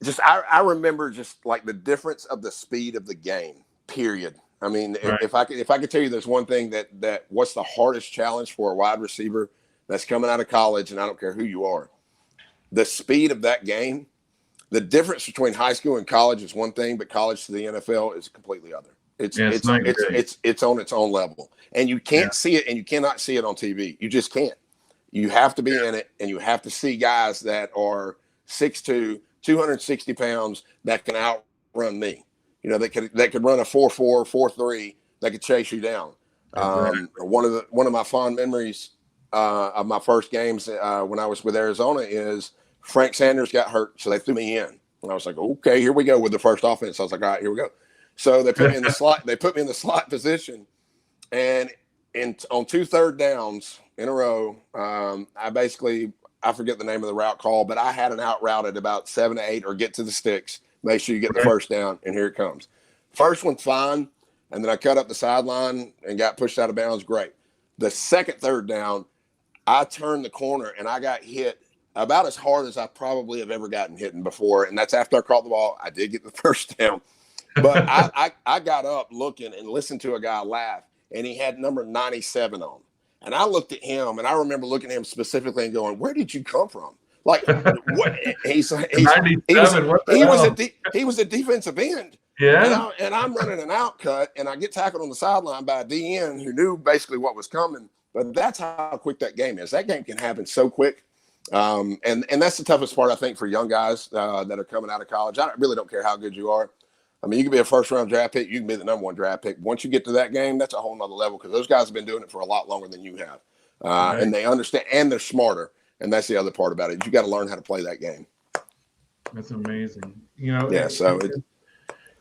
D: just, I remember just like the difference of the speed of the game, period. I mean, if I could tell you there's one thing that what's the hardest challenge for a wide receiver that's coming out of college, and I don't care who you are, the speed of that game. The difference between high school and college is one thing, but college to the NFL is completely other. It's on its own level, and you can't see it, and you cannot see it on TV. You just can't. You have to be in it, and you have to see guys that are 6'2", 260 pounds that can outrun me. You know, that could run a 4.4, 4.3 that could chase you down. One of my fond memories of my first games when I was with Arizona is Frank Sanders got hurt, so they threw me in. And I was like, okay, here we go with the first offense. I was like, all right, here we go. So they put me in the slot. They put me in the slot position, and on 2 third downs in a row, I forget the name of the route call, but I had an out route at about 7 to 8 or get to the sticks. Make sure you get the first down, and here it comes. First one's fine, and then I cut up the sideline and got pushed out of bounds. Great. The 2nd third down, I turned the corner, and I got hit about as hard as I probably have ever gotten hit before, and that's after I caught the ball. I did get the first down. But I got up looking and listened to a guy laugh, and he had number 97 on. And I looked at him, and I remember looking at him specifically and going, where did you come from? Like, what? He was a defensive end.
A: Yeah.
D: And I'm running an out cut, and I get tackled on the sideline by a DN who knew basically what was coming. But that's how quick that game is. That game can happen so quick. And that's the toughest part, I think, for young guys that are coming out of college. I really don't care how good you are. I mean, you can be a 1st round draft pick. You can be the number 1 draft pick. Once you get to that game, that's a whole nother level because those guys have been doing it for a lot longer than you have. And they understand, and they're smarter. And that's the other part about it. You got to learn how to play that game.
A: That's amazing.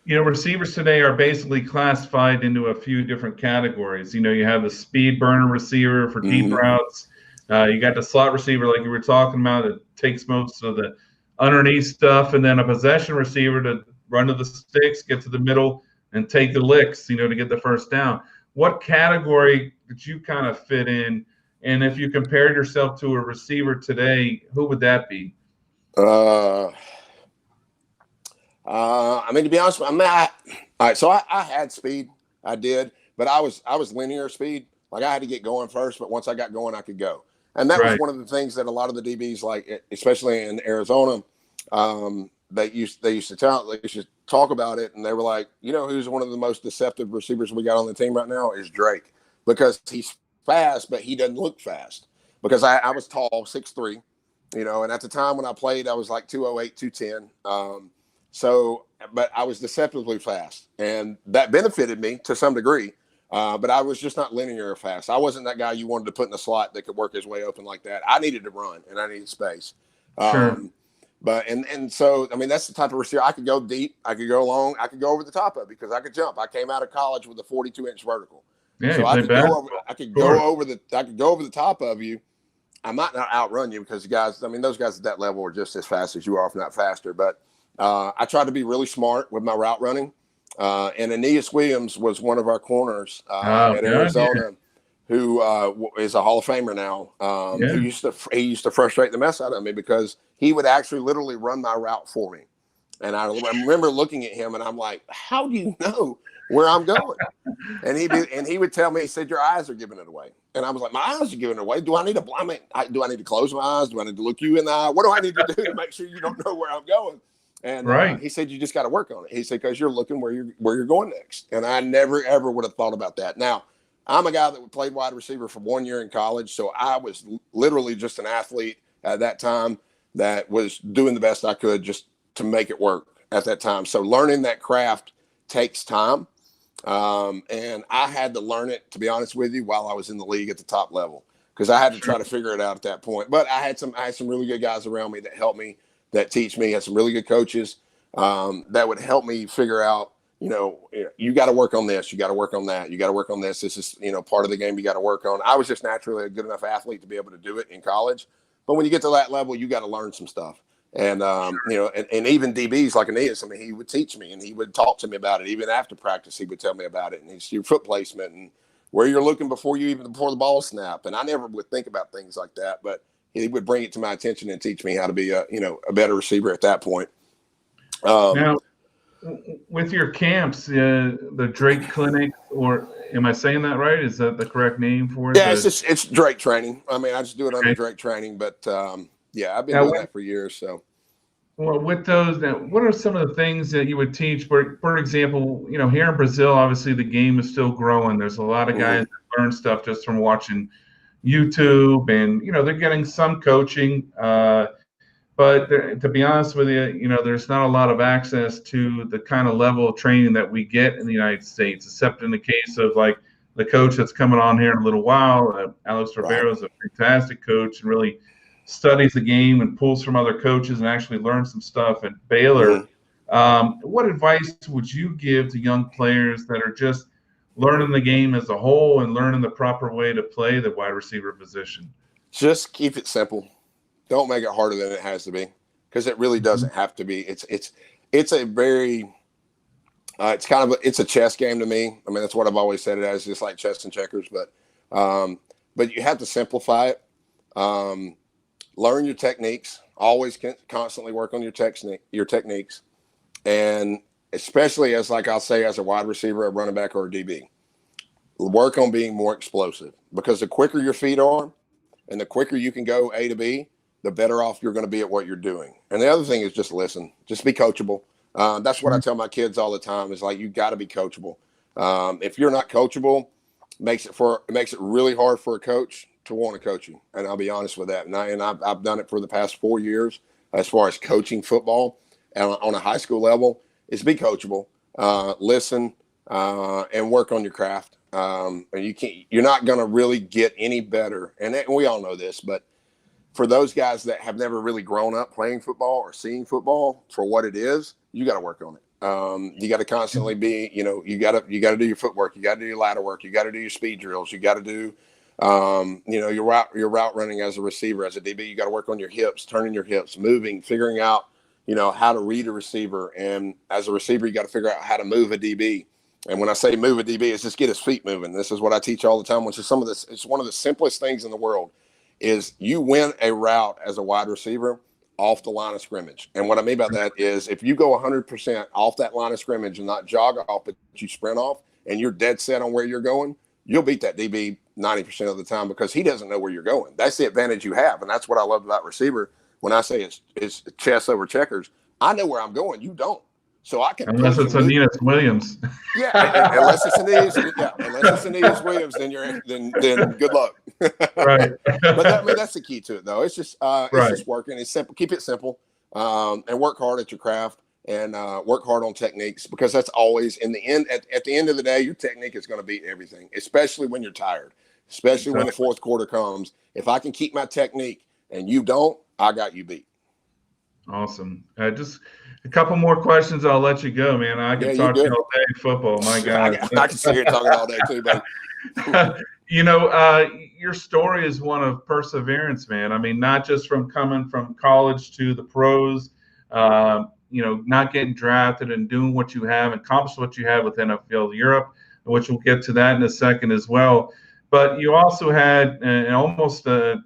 A: Receivers today are basically classified into a few different categories. You have the speed burner receiver for deep routes. You got the slot receiver, like you were talking about, that takes most of the underneath stuff, and then a possession receiver to run to the sticks, get to the middle, and take the licks, to get the first down. What category did you kind of fit in? And if you compared yourself to a receiver today, who would that be?
D: I mean, to be honest, all right. So I had speed, I did, but I was linear speed. Like I had to get going first, but once I got going, I could go. And that was one of the things that a lot of the DBs, like especially in Arizona, they used to talk about it, and they were like, who's one of the most deceptive receivers we got on the team right now is Drake, because he's fast, but he doesn't look fast. Because I was tall, 6'3", and at the time when I played, I was like 208, 210. But I was deceptively fast, and that benefited me to some degree. But I was just not linear fast. I wasn't that guy you wanted to put in a slot that could work his way open like that. I needed to run, and I needed space.
A: Sure.
D: So, I mean, that's the type of receiver. I could go deep. I could go long. I could go over the top of it because I could jump. I came out of college with a 42-inch vertical.
A: Yeah,
D: so I could go over the top of you. I might not outrun you because those guys at that level are just as fast as you are, if not faster. But I tried to be really smart with my route running. And Aeneas Williams was one of our corners at Arizona, who is a Hall of Famer now. He used to frustrate the mess out of me because he would actually literally run my route for me. And I remember looking at him, and I'm like, "How do you know where I'm going?" And he would tell me, he said, "Your eyes are giving it away." And I was like, "My eyes are giving it away. Do I need to? Do I need to close my eyes? Do I need to look you in the eye? What do I need to do to make sure you don't know where I'm going?" And
A: Right.
D: he said, "You just got to work on it." He said, "Because you're looking where you're going next." And I never ever would have thought about that. Now, I'm a guy that played wide receiver for 1 year in college, so I was literally just an athlete at that time that was doing the best I could just to make it work at that time. So learning that craft takes time. And I had to learn it, to be honest with you, while I was in the league at the top level, because I had to try to figure it out at that point. But I had some really good guys around me that helped me, that teach me. I had some really good coaches that would help me figure out, you got to work on this, you got to work on that, you got to work on this. This is, part of the game you got to work on. I was just naturally a good enough athlete to be able to do it in college. But when you get to that level, you got to learn some stuff. And, and even DBs like Aeneas, I mean, he would teach me and he would talk to me about it. Even after practice, he would tell me about it. And it's your foot placement and where you're looking before the ball snap. And I never would think about things like that, but he would bring it to my attention and teach me how to be a better receiver at that point.
A: Now, with your camps, the Drake Clinic, or am I saying that right? Is that the correct name for it?
D: Yeah, it's Drake training. I mean, I just do it under Drake training, but yeah, I've been doing that for years. So,
A: well, with those, what are some of the things that you would teach? For example, here in Brazil, obviously the game is still growing. There's a lot of guys that learn stuff just from watching YouTube, and they're getting some coaching. But to be honest with you, there's not a lot of access to the kind of level of training that we get in the United States, except in the case of like the coach that's coming on here in a little while. Alex Ribeiro is a fantastic coach and really studies the game and pulls from other coaches and actually learns some stuff at Baylor. What advice would you give to young players that are just learning the game as a whole and learning the proper way to play the wide receiver position?
D: Just keep it simple. Don't make it harder than it has to be, because it really doesn't have to be. It's a very it's a chess game to me. I mean, that's what I've always said it as, just like chess and checkers. But you have to simplify it. Learn your techniques. Always constantly work on your techniques, and especially as a wide receiver, a running back, or a DB, work on being more explosive, because the quicker your feet are, and the quicker you can go A to B, the better off you're going to be at what you're doing. And the other thing is just listen, just be coachable. That's what I tell my kids all the time, is like, you got to be coachable. If you're not coachable, it makes it really hard for a coach to want to coach you. And I'll be honest with that. And I've done it for the past 4 years as far as coaching football and on a high school level, is be coachable, listen, and work on your craft. And you're not going to really get any better. And we all know this, but for those guys that have never really grown up playing football or seeing football for what it is, you got to work on it. You got to constantly be, you got to do your footwork. You got to do your ladder work. You got to do your speed drills. You got to do, your route running as a receiver, as a DB. You got to work on your hips, turning your hips, moving, figuring out, how to read a receiver. And as a receiver, you got to figure out how to move a DB. And when I say move a DB, it's just get his feet moving. This is what I teach all the time, which is it's one of the simplest things in the world. Is you win a route as a wide receiver off the line of scrimmage. And what I mean by that is, if you go 100% off that line of scrimmage and not jog off, but you sprint off, and you're dead set on where you're going, you'll beat that DB 90% of the time, because he doesn't know where you're going. That's the advantage you have. And that's what I love about receiver. When I say it's chess over checkers, I know where I'm going. You don't. So I can,
A: unless it's Aeneas Williams.
D: Yeah, unless it's Aeneas Williams, then good luck.
A: Right.
D: But that's the key to it, though. It's just just working. It's simple. Keep it simple, and work hard at your craft, and work hard on techniques, because that's always in the end. At the end of the day, your technique is going to beat everything, especially when you're tired, especially when the fourth quarter comes. If I can keep my technique and you don't, I got you beat.
A: Awesome. Just a couple more questions. I'll let you go, man. I could talk to you all day football. My God.
D: I can sit here talking all day too, buddy.
A: Your story is one of perseverance, man. I mean, not just from coming from college to the pros, not getting drafted and doing what you have, accomplished what you have with NFL Europe, which we'll get to that in a second as well. But you also had almost a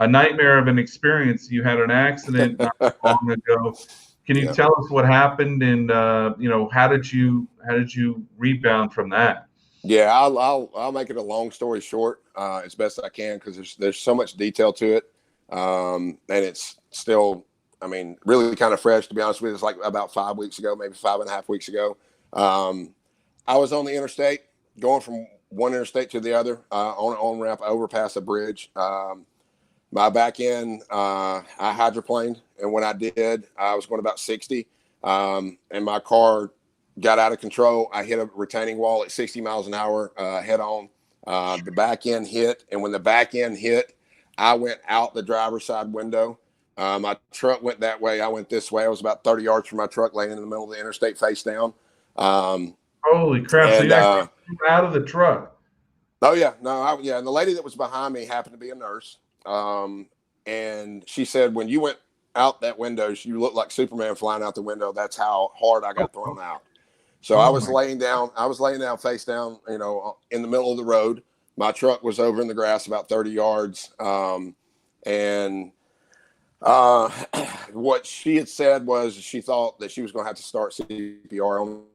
A: nightmare of an experience. You had an accident not long ago. Can you
D: Yeah.
A: tell us what happened, and how did you rebound from that?
D: Yeah, I'll make it a long story short as best I can, because there's so much detail to it, and it's still, I mean, really kind of fresh, to be honest with you. It's like about 5 weeks ago, maybe 5.5 weeks ago. I was on the interstate, going from one interstate to the other, on an on ramp, overpass a bridge. My back end, I hydroplaned, and when I did, I was going about 60, and my car got out of control. I hit a retaining wall at 60 miles an hour, head on. The back end hit, and when the back end hit, I went out the driver's side window. My truck went that way. I went this way. I was about 30 yards from my truck, laying in the middle of the interstate, face down.
A: Holy crap! So
D: And
A: you actually flew out of the truck.
D: Oh yeah, no, yeah. And the lady that was behind me happened to be a nurse, and she said, when you went out that window, you looked like Superman flying out the window. That's how hard I got thrown out. So I was laying down. I was laying down, face down, in the middle of the road. My truck was over in the grass about 30 yards, and what she had said was she thought that she was going to have to start CPR on.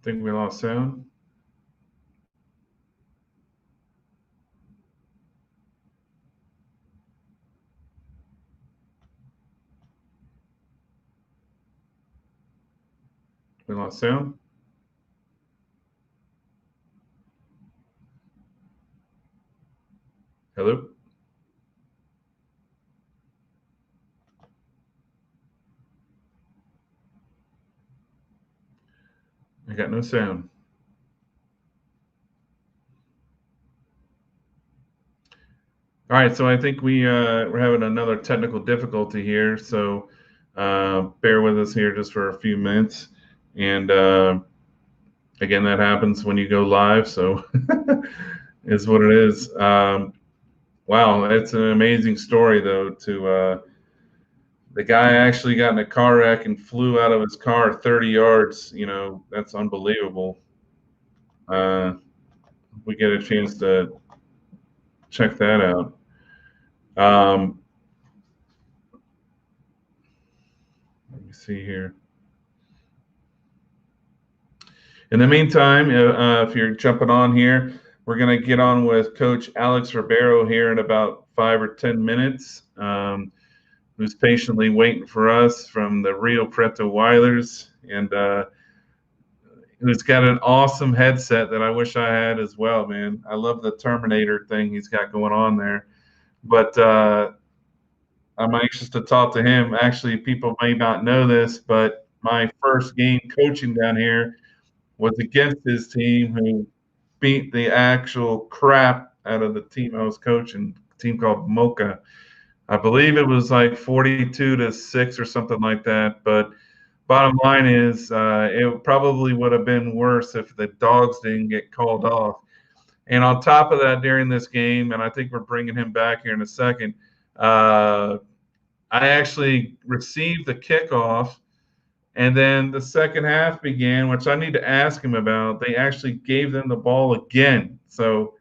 A: I think we lost sound. We lost sound. Hello? I got no sound. All right, so I think we're having another technical difficulty here, so bear with us here just for a few minutes. And again, that happens when you go live, so is what it is. Wow, it's an amazing story, though. The guy actually got in a car wreck and flew out of his car 30 yards. That's unbelievable. We get a chance to check that out. Let me see here. In the meantime, if you're jumping on here, we're going to get on with Coach Alex Ribeiro here in about 5 or 10 minutes, who's patiently waiting for us from the Rio Preto Wilders, and who's got an awesome headset that I wish I had as well, man. I love the Terminator thing he's got going on there. But I'm anxious to talk to him. Actually, people may not know this, but my first game coaching down here was against his team, who beat the actual crap out of the team I was coaching, a team called Mocha. I believe it was like 42-6 or something like that. But bottom line is, it probably would have been worse if the dogs didn't get called off. And on top of that, during this game, and I think we're bringing him back here in a second, I actually received the kickoff, and then the second half began, which I need to ask him about. They actually gave them the ball again. So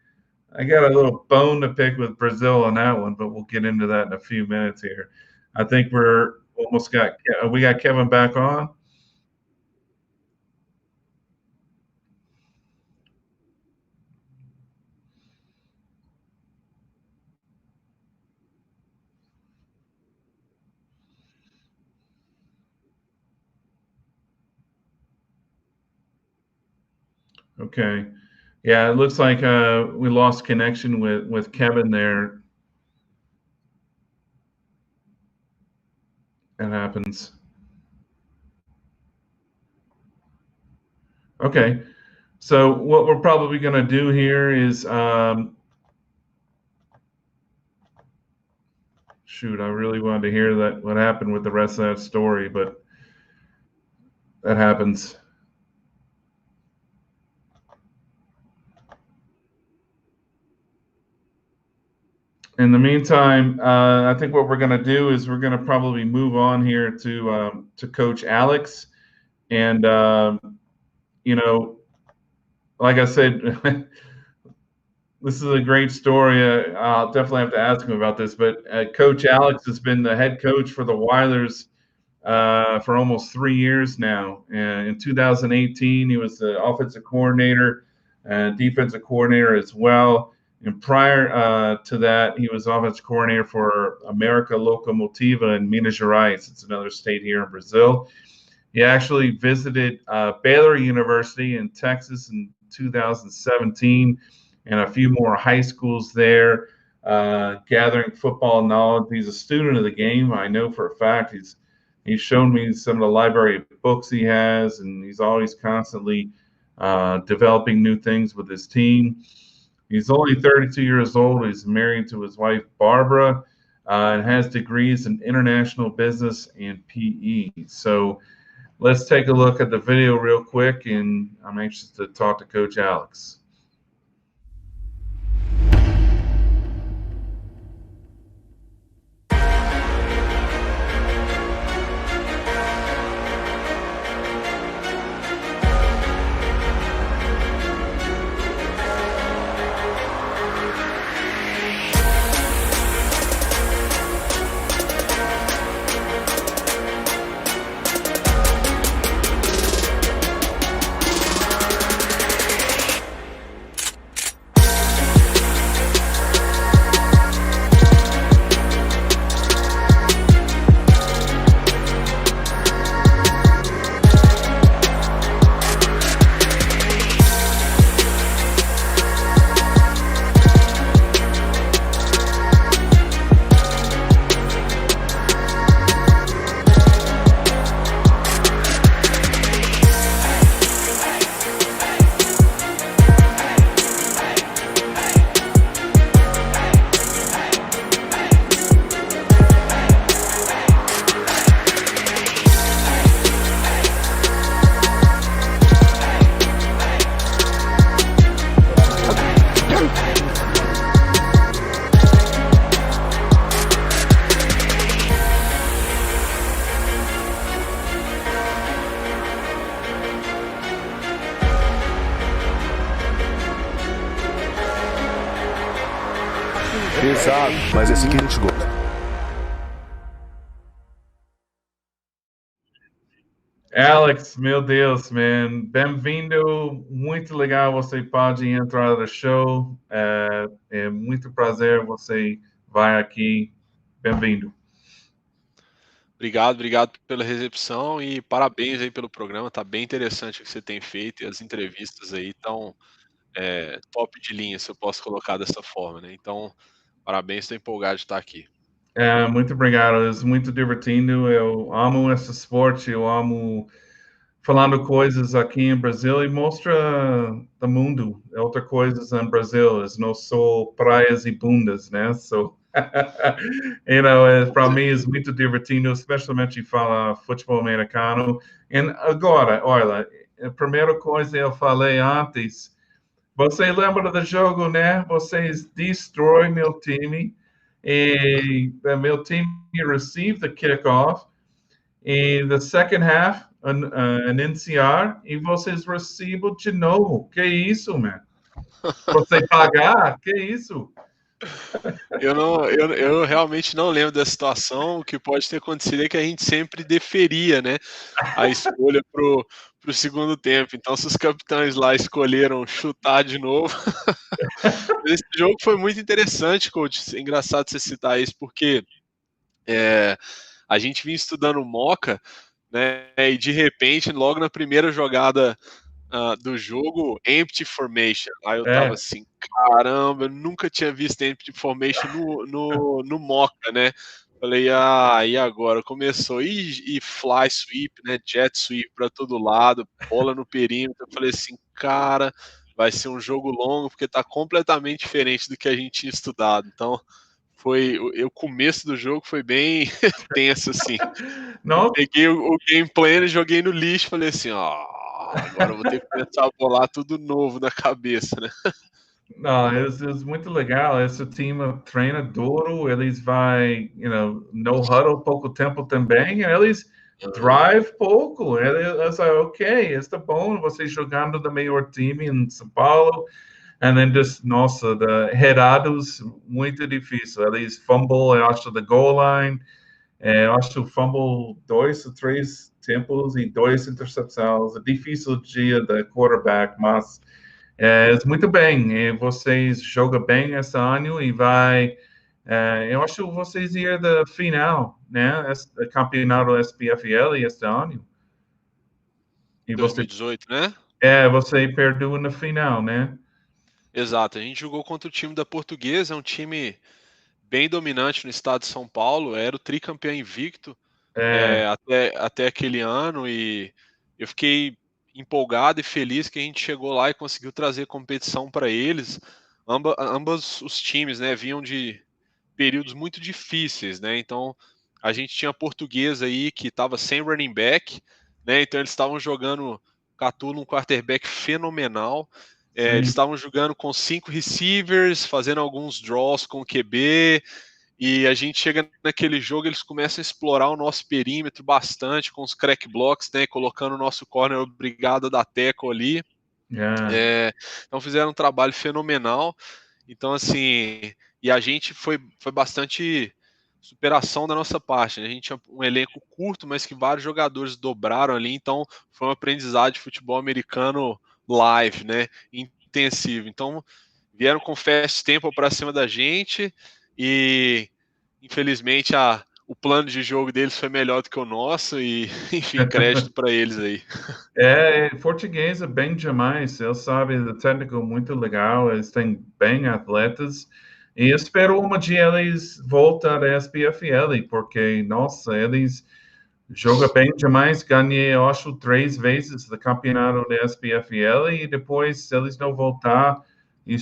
A: I got a little bone to pick with Brazil on that one, but we'll get into that in a few minutes here. I think we got Kevin back on. Okay. Yeah, it looks like we lost connection with Kevin there. That happens. Okay. So what we're probably going to do here is, shoot, I really wanted to hear what happened with the rest of that story, but that happens. In the meantime, I think what we're going to do is we're going to probably move on here to Coach Alex, and like I said, this is a great story. I'll definitely have to ask him about this. But Coach Alex has been the head coach for the Weilers for almost 3 years now. And in 2018, he was the offensive coordinator and defensive coordinator as well. And prior to that, he was offensive coordinator for America Locomotiva in Minas Gerais. It's another state here in Brazil. He actually visited Baylor University in Texas in 2017 and a few more high schools there, gathering football knowledge. He's a student of the game. I know for a fact he's shown me some of the library of books he has, and he's always constantly developing new things with his team. He's only 32 years old. He's married to his wife, Barbara, and has degrees in international business and PE. So let's take a look at the video real quick, and I'm anxious to talk to Coach Alex.
E: Pesado, mas é assim que a gente gosta.
A: Alex, meu Deus, man. Bem-vindo. Muito legal você pode entrar no show. É muito prazer você vai aqui. Bem-vindo.
F: Obrigado pela recepção e parabéns aí pelo programa. Tá bem interessante o que você tem feito e as entrevistas aí estão top de linha, se eu posso colocar dessa forma, né? Então, parabéns, estou empolgado de estar aqui.
A: Muito obrigado. É muito divertido. Eu amo esse esporte. Eu amo falando coisas aqui em Brasil e mostra o mundo, outras coisas em Brasil. Não só praias e bundas, né? So, para mim é muito divertido, especialmente falar futebol americano. E agora, olha, a primeira coisa eu falei antes, você lembra do jogo, né? Vocês destroy meu time e meu time received the kickoff in the second half, an NCR, e vocês recebem de novo. Que isso, man? Você pagar? Que isso?
F: Eu realmente não lembro da situação. O que pode ter acontecido é que a gente sempre deferia, né, a escolha pro segundo tempo. Então, se os capitães lá escolheram chutar de novo. Esse jogo foi muito interessante, coach. É engraçado você citar isso, porque a gente vinha estudando Moca, né, e de repente, logo na primeira jogada do jogo, empty formation. Aí eu tava assim, caramba, eu nunca tinha visto empty formation no Moca, né? Falei, e agora? Começou, e fly sweep, né? Jet sweep para todo lado, bola no perímetro. Eu falei assim, cara, vai ser um jogo longo, porque tá completamente diferente do que a gente tinha estudado. Então, o começo do jogo foi bem tenso, assim.
A: Não?
F: Peguei o game plan e joguei no lixo, falei assim, agora eu vou ter que começar a bolar tudo novo na cabeça, né?
A: Não, é muito legal. Esse time treina duro, eles vai, no huddle pouco tempo também. Eles drive pouco. Ele sabe, ok, está bom, você jogando do melhor time em São Paulo, and then just, nossa, errados, muito difícil. Eles fumble, eu acho, da goal line, eu acho fumble 2 ou 3 tempos e 2 interceptações. É difícil o dia da quarterback, mas muito bem. Vocês jogam bem esse ano e vai. Eu acho que vocês ir da final, né? Campeonato SPFL este ano. E você,
F: 2018, né?
A: você perdeu na final, né?
F: Exato, a gente jogou contra o time da Portuguesa, é um time bem dominante no estado de São Paulo, era o tricampeão invicto
A: É,
F: até aquele ano, e eu fiquei empolgado e feliz que a gente chegou lá e conseguiu trazer competição para eles. Ambos os times, né, vinham de períodos muito difíceis, né? Então a gente tinha a Portuguesa aí que estava sem running back, né? Então eles estavam jogando Catulo, um quarterback fenomenal. Eles
A: sim,
F: estavam jogando com 5 receivers, fazendo alguns draws com o QB, e a gente chega naquele jogo, eles começam a explorar o nosso perímetro bastante com os crack blocks, né? Colocando o nosso corner obrigado da tackle ali.
A: yeah.
F: Então fizeram um trabalho fenomenal. Então, assim, e a gente foi bastante superação da nossa parte, né? A gente tinha um elenco curto, mas que vários jogadores dobraram ali, então foi um aprendizado de futebol americano live, né? Intensivo. Então, vieram com fast tempo para cima da gente e, infelizmente, o plano de jogo deles foi melhor do que o nosso e, enfim, crédito para eles aí.
A: Português é bem demais. Eles sabem o técnico muito legal. Eles têm bem atletas. E espero um dia eles voltar à SPFL, porque, nossa, eles jogam bem demais. Ganhei, eu acho, 3 vezes o campeonato da SPFL e depois, se eles não voltar e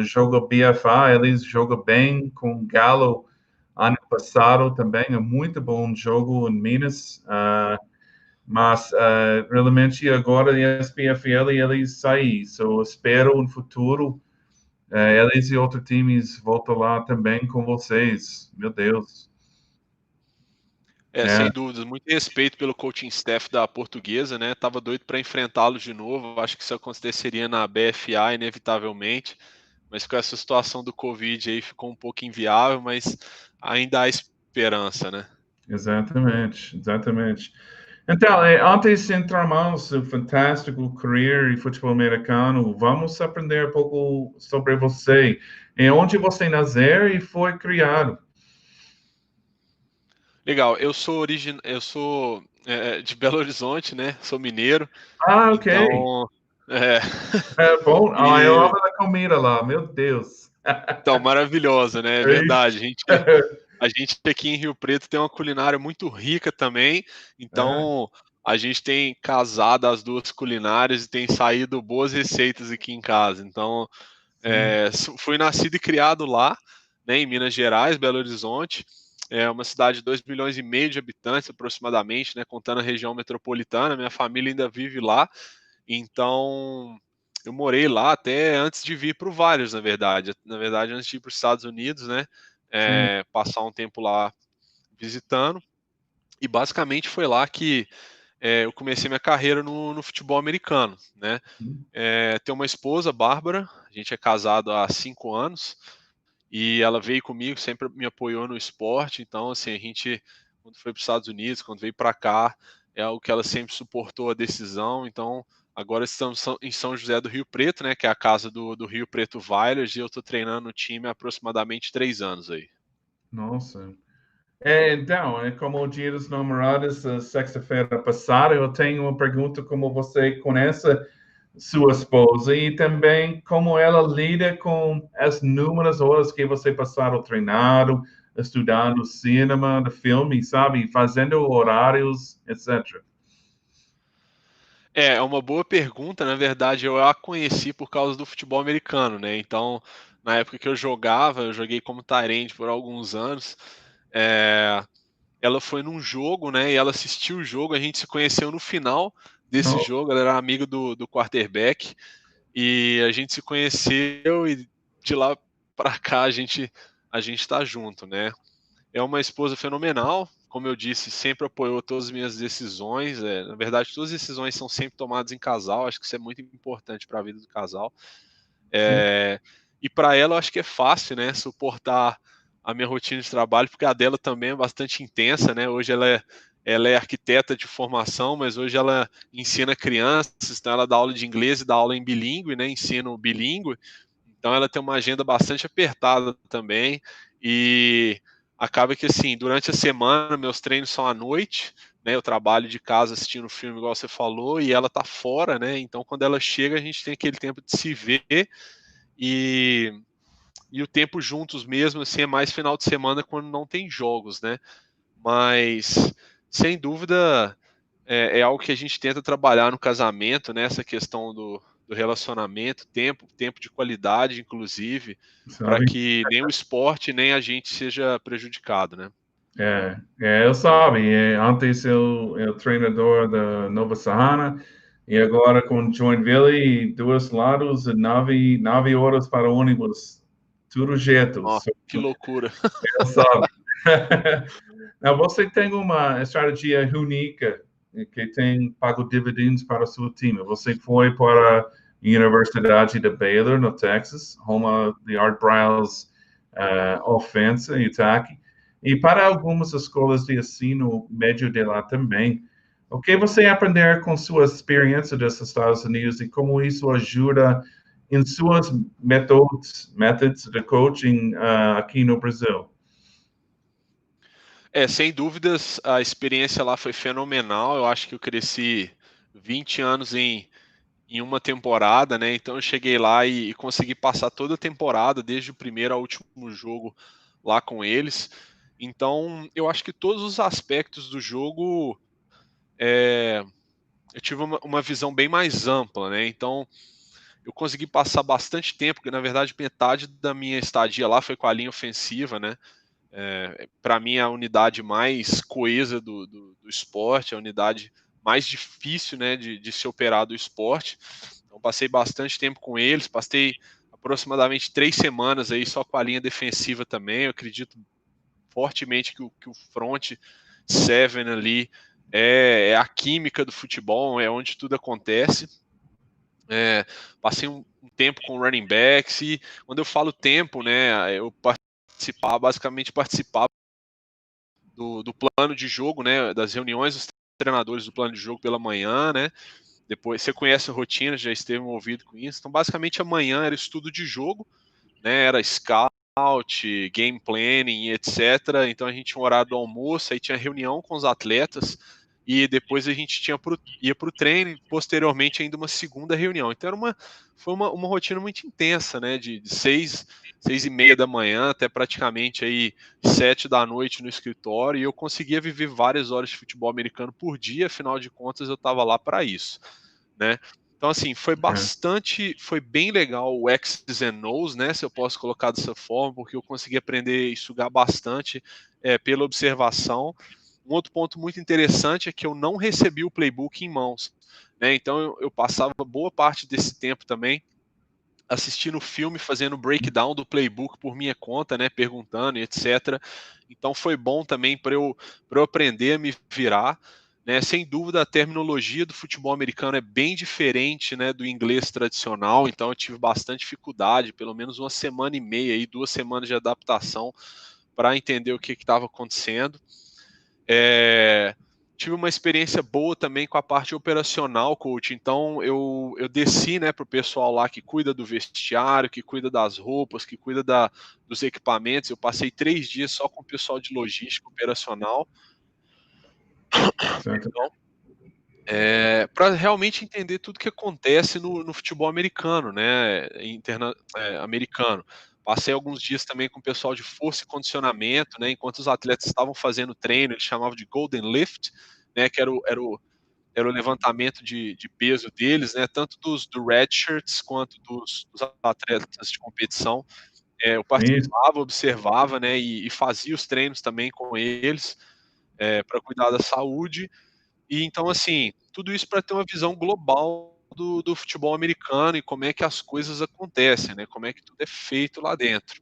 A: jogam BFA, eles jogam bem com Galo ano passado também. É muito bom jogo em Minas. Mas realmente agora a SPFL eles saem, so espero no futuro eles e outros times voltam lá também com vocês. Meu Deus. É,
F: Sem dúvidas, muito respeito pelo coaching staff da Portuguesa, né? Tava doido para enfrentá-los de novo. Acho que isso aconteceria na BFA inevitavelmente, mas com essa situação do Covid aí ficou um pouco inviável, mas ainda há esperança, né?
A: exatamente, exatamente. Então, antes de entrarmos no fantástico career e futebol americano, vamos aprender um pouco sobre você. Onde você nasceu e foi criado?
F: Legal, eu sou de Belo Horizonte, né? Sou mineiro,
A: Ah, ok.
F: então é,
A: É bom. Ah, eu
F: e
A: amo a comida lá, meu Deus.
F: então maravilhosa, né? É verdade. A gente aqui em Rio Preto tem uma culinária muito rica também,
A: É,
F: então a gente tem casado as duas culinárias e tem saído boas receitas aqui em casa. Então,
A: sim,
F: fui nascido e criado lá, né, em Minas Gerais, Belo Horizonte. É uma cidade de 2,5 milhões de habitantes aproximadamente, né, contando a região metropolitana. Minha família ainda vive lá, então eu morei lá até antes de vir para o Vários, na verdade. Na verdade, antes de ir para os Estados Unidos, né,
A: sim.
F: passar um tempo lá visitando. E basicamente foi lá que eu comecei minha carreira no futebol americano, né? Tenho uma esposa, Bárbara, a gente é casado há 5 anos e ela veio comigo, sempre me apoiou no esporte. Então, assim, a gente, quando foi para os Estados Unidos, quando veio para cá, é algo que ela sempre suportou a decisão. Então, agora estamos em São José do Rio Preto, né? Que é a casa do Rio Preto Village, e eu estou treinando o time há aproximadamente 3 anos aí.
A: Nossa. Então, como o Dia dos Namorados, sexta-feira passada, eu tenho uma pergunta como você conhece sua esposa e também como ela lida com as inúmeras horas que você passaram treinando, estudando cinema, filme, sabe, fazendo horários, etc.
F: É uma boa pergunta. Na verdade, eu a conheci por causa do futebol americano, né? Então, na época que eu jogava, eu joguei como tight end por alguns anos. É, ela foi num jogo, né? E ela assistiu o jogo. A gente se conheceu no final desse
A: Não,
F: jogo. Ela era amiga do quarterback e a gente se conheceu e de lá para cá a gente tá junto, né? É uma esposa fenomenal. como eu disse, sempre apoiou todas as minhas decisões. Na verdade, todas as decisões são sempre tomadas em casal. Acho que isso é muito importante para a vida do casal.
A: Sim.
F: E para ela, eu acho que é fácil, né, suportar a minha rotina de trabalho, porque a dela também é bastante intensa, né? Hoje ela é arquiteta de formação, mas hoje ela ensina crianças, então ela dá aula de inglês e dá aula em bilíngue, né? Ensino bilíngue. Então ela tem uma agenda bastante apertada também e acaba que assim, durante a semana meus treinos são à noite, né? Eu trabalho de casa assistindo filme igual você falou e ela tá fora, né? Então quando ela chega a gente tem aquele tempo de se ver e o tempo juntos mesmo, assim, é mais final de semana quando não tem jogos, né? Mas sem dúvida é algo que a gente tenta trabalhar no casamento, né? Essa questão do relacionamento, tempo de qualidade, inclusive, para
A: Sabe?
F: que nem o esporte nem a gente seja prejudicado, né?
A: Eu sabe, antes eu treinador da Nova Serrana e agora com Joinville, dois lados, 9 horas para o ônibus, tudo jeito,
F: Ó, que loucura.
A: eu sabe. Não, você tem uma estratégia única que tem pago dividendos para o seu time. Você foi para a Universidade de Baylor, no Texas, home de Art Briles ofensa e ataque. E para algumas escolas de ensino médio de lá também. O que você aprender com sua experiência dos Estados Unidos e como isso ajuda em suas methods de coaching aqui no Brasil?
F: Sem dúvidas, a experiência lá foi fenomenal. Eu acho que eu cresci 20 anos em uma temporada, né? Então eu cheguei lá e consegui passar toda a temporada, desde o primeiro ao último jogo lá com eles. Então eu acho que todos os aspectos do jogo eu tive uma visão bem mais ampla, né? Então eu consegui passar bastante tempo, porque na verdade metade da minha estadia lá foi com a linha ofensiva, né? Para mim, a unidade mais coesa do esporte, a unidade mais difícil, né, de se operar do esporte. Então, passei bastante tempo com eles, passei aproximadamente 3 semanas aí só com a linha defensiva também. Eu acredito fortemente que o front seven ali é a química do futebol, é onde tudo acontece. Passei um tempo com running backs e quando eu falo tempo, né, eu basicamente participava do plano de jogo, né, das reuniões dos treinadores do plano de jogo pela manhã, né? Depois você conhece a rotina, já esteve envolvido com isso. Então, basicamente, amanhã era estudo de jogo, né? Era scout, game planning, etc. Então a gente tinha um horário do almoço, aí tinha reunião com os atletas e depois a gente ia para o treino e posteriormente ainda uma segunda reunião. Então foi uma rotina muito intensa, né? De 6h30 da manhã até praticamente aí 7 da noite no escritório e eu conseguia viver várias horas de futebol americano por dia, afinal de contas eu estava lá para isso, né? Então, assim, foi bem legal o X's and O's, né? Se eu posso colocar dessa forma, porque eu consegui aprender e sugar bastante pela observação. Um outro ponto muito interessante é que eu não recebi o playbook em mãos, né? Então, eu passava boa parte desse tempo também assistindo o filme, fazendo breakdown do playbook por minha conta, né? Perguntando e etc. Então, foi bom também para eu aprender a me virar. Né, sem dúvida, a terminologia do futebol americano é bem diferente, né, do inglês tradicional, então eu tive bastante dificuldade, pelo menos 1 semana e meia, aí, 2 semanas de adaptação para entender o que estava acontecendo. Tive uma experiência boa também com a parte operacional, coach. Então eu desci, né, para o pessoal lá que cuida do vestiário, que cuida das roupas, que cuida dos equipamentos. Eu passei 3 dias só com o pessoal de logística operacional.
A: Certo.
F: Para realmente entender tudo que acontece no futebol americano, né, americano. Passei alguns dias também com o pessoal de força e condicionamento, né, enquanto os atletas estavam fazendo treino, eles chamavam de Golden Lift, né, que era o levantamento de peso deles, né, tanto do redshirts quanto dos atletas de competição. Eu
A: Isso.
F: participava, observava, né, e fazia os treinos também com eles, para cuidar da saúde. E então, assim, tudo isso para ter uma visão global do futebol americano e como é que as coisas acontecem, né, como é que tudo é feito lá dentro.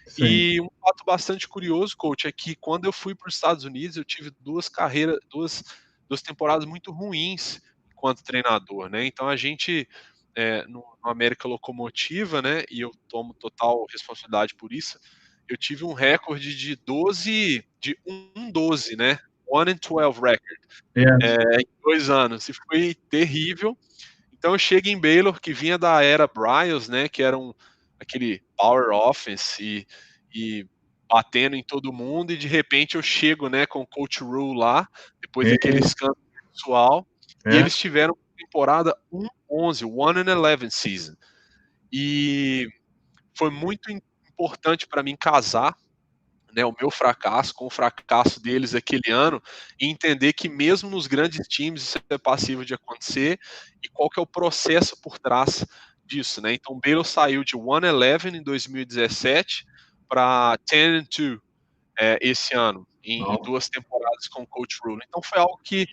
A: Sim.
F: E um fato bastante curioso, coach, é que quando eu fui para os Estados Unidos, eu tive duas temporadas muito ruins enquanto treinador, né? Então a gente, no América Locomotiva, né? E eu tomo total responsabilidade por isso. Eu tive um recorde de 1-12, né? 1-12 record,
A: Yes.
F: em 2 anos, e foi terrível. Então eu chego em Baylor, que vinha da era Bryles, né, que era aquele power offense e batendo em todo mundo, e de repente eu chego, né, com o Coach Rule lá, depois
A: É,
F: daquele escândalo pessoal, e
A: é,
F: eles tiveram temporada 1-11, 1-11 season. E foi muito importante para mim casar, né, o meu fracasso com o fracasso deles aquele ano, e entender que mesmo nos grandes times isso é passível de acontecer, e qual que é o processo por trás disso, né? Então o Baylor saiu de 1-11 em 2017 para 10-2 esse ano, em
A: nossa,
F: 2 temporadas com o Coach Rule. Então foi algo que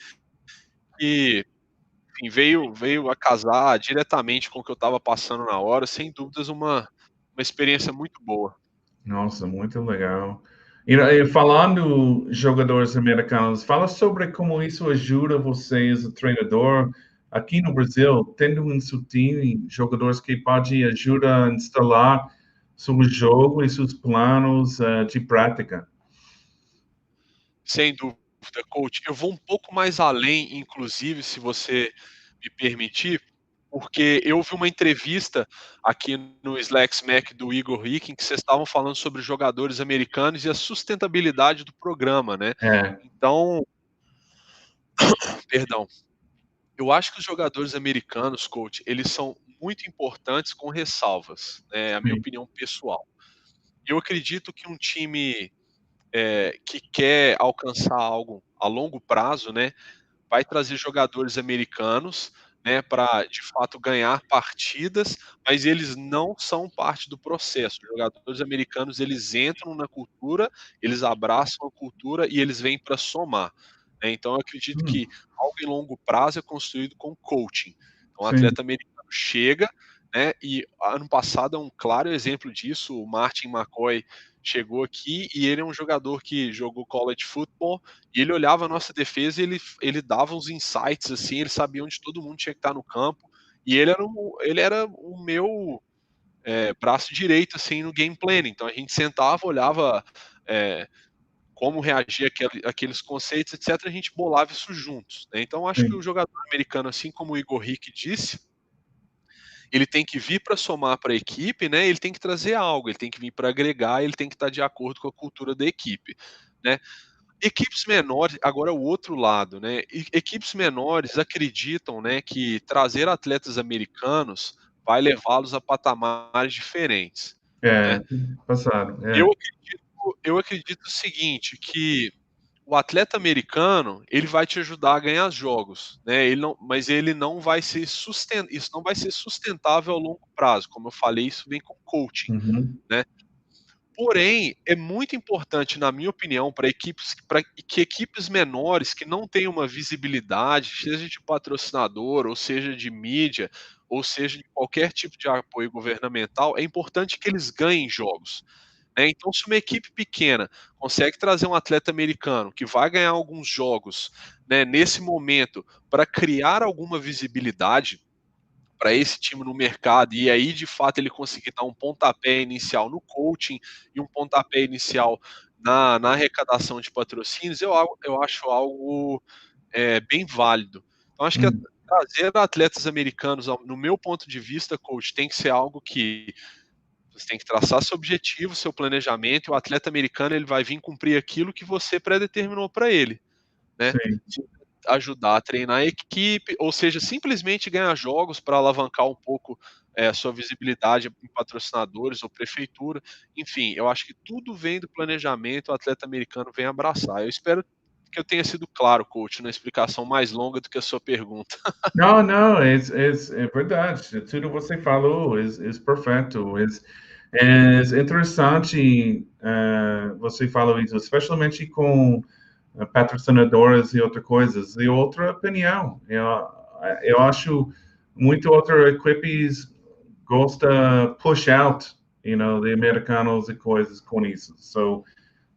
F: enfim, veio a casar diretamente com o que eu estava passando na hora, sem dúvidas uma experiência muito boa.
A: nossa, muito legal. E falando jogadores americanos, fala sobre como isso ajuda vocês, o treinador, aqui no Brasil, tendo em seu time jogadores que podem ajudar a instalar seu jogo e seus planos de prática.
F: Sem dúvida, coach. Eu vou um pouco mais além, inclusive, se você me permitir, porque eu vi uma entrevista aqui no Slack Smack do Igor Rick, em que vocês estavam falando sobre jogadores americanos e a sustentabilidade do programa, né?
A: É,
F: Então, perdão, eu acho que os jogadores americanos, coach, eles são muito importantes com ressalvas, né? É a minha
A: sim,
F: opinião pessoal. Eu acredito que um time que quer alcançar algo a longo prazo, né, vai trazer jogadores americanos, né, para de fato ganhar partidas, mas eles não são parte do processo. Os jogadores americanos, eles entram na cultura, eles abraçam a cultura e eles vêm para somar, né. Então eu acredito
A: hum,
F: que algo em longo prazo é construído com coaching. Então o
A: sim,
F: atleta americano chega, né, e ano passado é um claro exemplo disso, o Martin McCoy chegou aqui e ele é um jogador que jogou college football, e ele olhava a nossa defesa e ele dava uns insights, assim, ele sabia onde todo mundo tinha que estar no campo, e ele era o meu braço direito, assim, no game planning. Então a gente sentava, olhava é, como reagir àqueles conceitos, etc. A gente bolava isso juntos, né? Então acho que o
A: sim,
F: jogador americano, assim como o Igor Rick disse, ele tem que vir para somar para a equipe, né? Ele tem que trazer algo, ele tem que vir para agregar, ele tem que estar de acordo com a cultura da equipe, né? Equipes menores, agora é o outro lado, né? Equipes menores acreditam, né, que trazer atletas americanos vai levá-los a patamares diferentes, né?
A: é, passado,
F: Eu
A: é,
F: acredito, eu acredito o seguinte, que o atleta americano, ele vai te ajudar a ganhar jogos, né? Mas ele não vai ser isso não vai ser sustentável a longo prazo. Como eu falei, isso vem com coaching,
A: uhum,
F: né? Porém, é muito importante, na minha opinião, para que equipes menores que não têm uma visibilidade, seja de patrocinador, ou seja de mídia, ou seja de qualquer tipo de apoio governamental, é importante que eles ganhem jogos, né? Então, se uma equipe pequena consegue trazer um atleta americano que vai ganhar alguns jogos, né, nesse momento, para criar alguma visibilidade para esse time no mercado, e aí de fato ele conseguir dar um pontapé inicial no coaching e um pontapé inicial na arrecadação de patrocínios, eu acho algo bem válido. Então acho que
A: hum,
F: trazer atletas americanos, no meu ponto de vista, coach, tem que ser algo que você tem que traçar seu objetivo, seu planejamento, e o atleta americano ele vai vir cumprir aquilo que você predeterminou para ele, né?
A: sim.
F: Ajudar a treinar a equipe, ou seja, simplesmente ganhar jogos para alavancar um pouco a sua visibilidade em patrocinadores ou prefeitura. Enfim, eu acho que tudo vem do planejamento, o atleta americano vem abraçar. Eu espero que eu tenha sido claro, coach, na explicação mais longa do que a sua pergunta.
A: Não, não, é verdade. Tudo você falou é perfeito. É interessante você falou isso, especialmente com patrocinadoras e outras coisas. E outra opinião, eu acho muito outras equipes gosta push out de americanos e coisas com isso. So,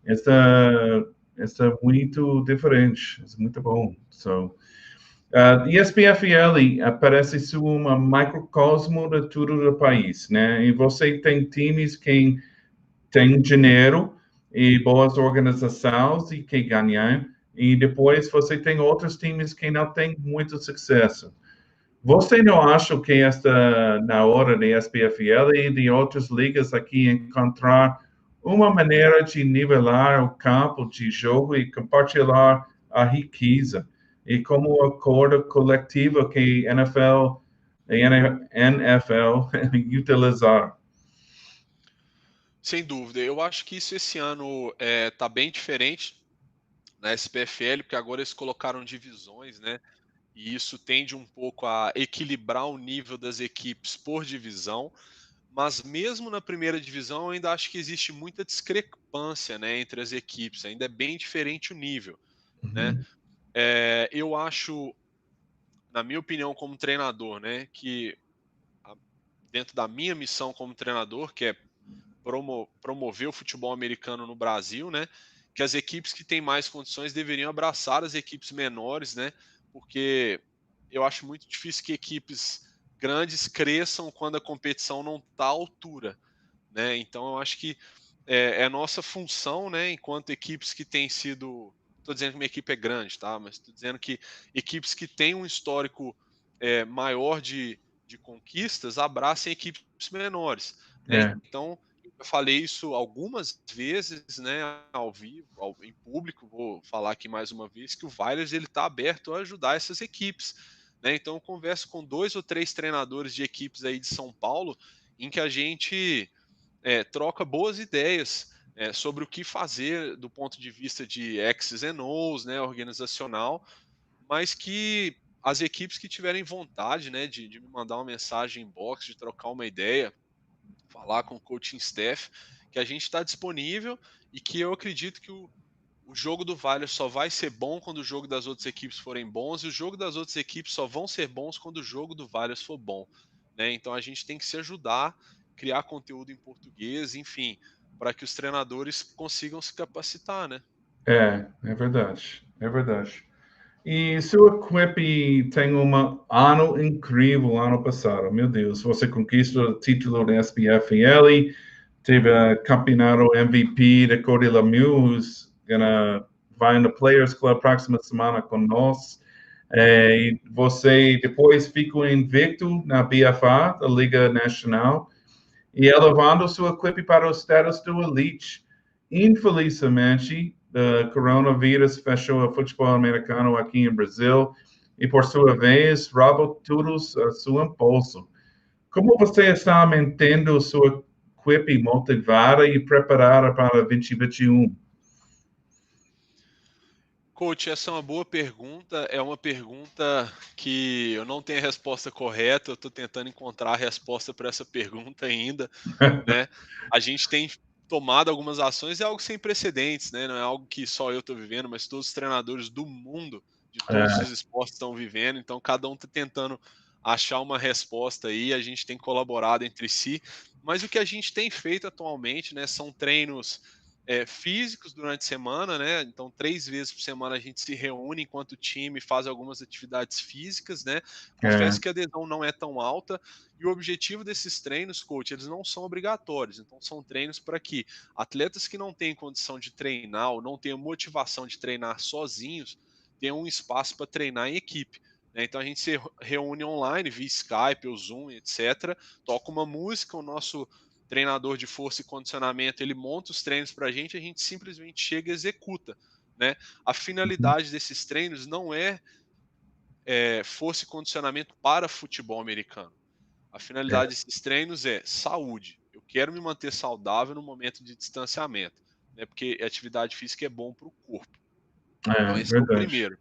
A: esta é muito diferente, é muito bom. So, ESPFL parece ser uma microcosmo de tudo o país, né? E você tem times que têm dinheiro e boas organizações e que ganham, e depois você tem outros times que não têm muito sucesso. Você não acha que está na hora da SPFL e de outras ligas aqui encontrar uma maneira de nivelar o campo de jogo e compartilhar a riqueza? E como acordo coletivo que NFL e NFL utilizar?
F: Sem dúvida. Eu acho que isso esse ano tá bem diferente na SPFL, porque agora eles colocaram divisões, né? E isso tende um pouco a equilibrar o nível das equipes por divisão. Mas mesmo na primeira divisão, eu ainda acho que existe muita discrepância, né, entre as equipes. Ainda é bem diferente o nível, né?
A: Uhum.
F: Eu acho, na minha opinião, como treinador, né, que dentro da minha missão como treinador, que é promover o futebol americano no Brasil, né? Que as equipes que têm mais condições deveriam abraçar as equipes menores, né? Porque eu acho muito difícil que equipes grandes cresçam quando a competição não está à altura, né? Então eu acho que é nossa função, né? Enquanto equipes que têm sido, estou dizendo que minha equipe é grande, tá? Mas estou dizendo que equipes que têm um histórico maior de conquistas abracem equipes menores, né?
A: É,
F: Então eu falei isso algumas vezes, né, ao vivo, em público. Vou falar aqui mais uma vez que o Vailers ele está aberto a ajudar essas equipes, né? Então eu converso com 2 ou 3 treinadores de equipes aí de São Paulo, em que a gente troca boas ideias sobre o que fazer do ponto de vista de X's and O's, né, organizacional, mas que as equipes que tiverem vontade, né, de me mandar uma mensagem inbox, de trocar uma ideia, falar com o coaching staff, que a gente está disponível e que eu acredito que o jogo do Vale só vai ser bom quando o jogo das outras equipes forem bons, e o jogo das outras equipes só vão ser bons quando o jogo do Vale for bom, né? Então a gente tem que se ajudar, criar conteúdo em português, enfim, para que os treinadores consigam se capacitar, né?
A: é verdade, é verdade. E sua equipe tem um ano incrível ano passado. Meu Deus, você conquistou o título da SPFL, teve a campeonato MVP da Cordillera Muse, vai no Players Club próxima semana com nós. E você depois ficou invicto na BFA, da Liga Nacional, e elevando sua equipe para o status do Elite. Infelizmente, o coronavírus fechou o futebol americano aqui em Brasil e, por sua vez, roubou todos a seu impulso. Como você está mantendo sua equipe motivada e preparada para 2021?
F: Coach, essa é uma boa pergunta. É uma pergunta que eu não tenho a resposta correta. Eu estou tentando encontrar a resposta para essa pergunta ainda, né? A gente tem tomado algumas ações, é algo sem precedentes, né? Não é algo que só eu estou vivendo, mas todos os treinadores do mundo, de todos
A: É,
F: os esportes, estão vivendo. Então, cada um está tentando achar uma resposta aí. A gente tem colaborado entre si. Mas o que a gente tem feito atualmente, né, são treinos físicos durante a semana, né? Então, 3 vezes por semana a gente se reúne enquanto time, faz algumas atividades físicas, né?
A: é,
F: Confesso que a adesão não é tão alta, e o objetivo desses treinos, coach, eles não são obrigatórios. Então, são treinos para que atletas que não têm condição de treinar ou não têm motivação de treinar sozinhos tenham um espaço para treinar em equipe, né? Então, a gente se reúne online, via Skype ou Zoom, etc. Toca uma música, o nosso treinador de força e condicionamento, ele monta os treinos para a gente simplesmente chega e executa, né? A finalidade desses treinos não força e condicionamento para futebol americano. A
A: é,
F: finalidade desses treinos é saúde. Eu quero me manter saudável no momento de distanciamento, né? Porque a atividade física é bom para o corpo. Então esse é o
A: verdade.
F: primeiro,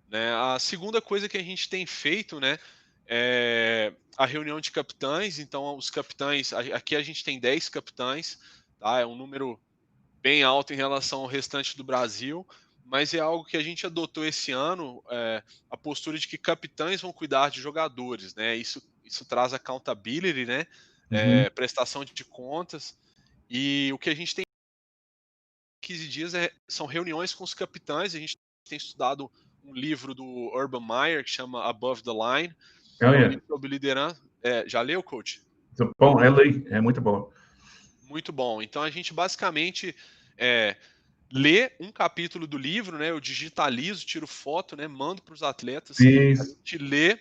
F: né? A segunda coisa que a gente tem feito, né, é a reunião de capitães. Então os capitães, aqui a gente tem 10 capitães, tá? É um número bem alto em relação ao restante do Brasil, mas é algo que a gente adotou esse ano, a postura de que capitães vão cuidar de jogadores, né? Isso traz accountability, né? prestação de contas. E o que a gente tem 15 dias são reuniões com os capitães. A gente tem estudado um livro do Urban Meyer que chama Above the Line. É um livro sobre liderança. Já leu, coach?
A: Bom, é muito bom.
F: Muito bom. Então a gente basicamente lê um capítulo do livro, né? Eu digitalizo, tiro foto, né? Mando para os atletas.
A: Isso.
F: A gente lê,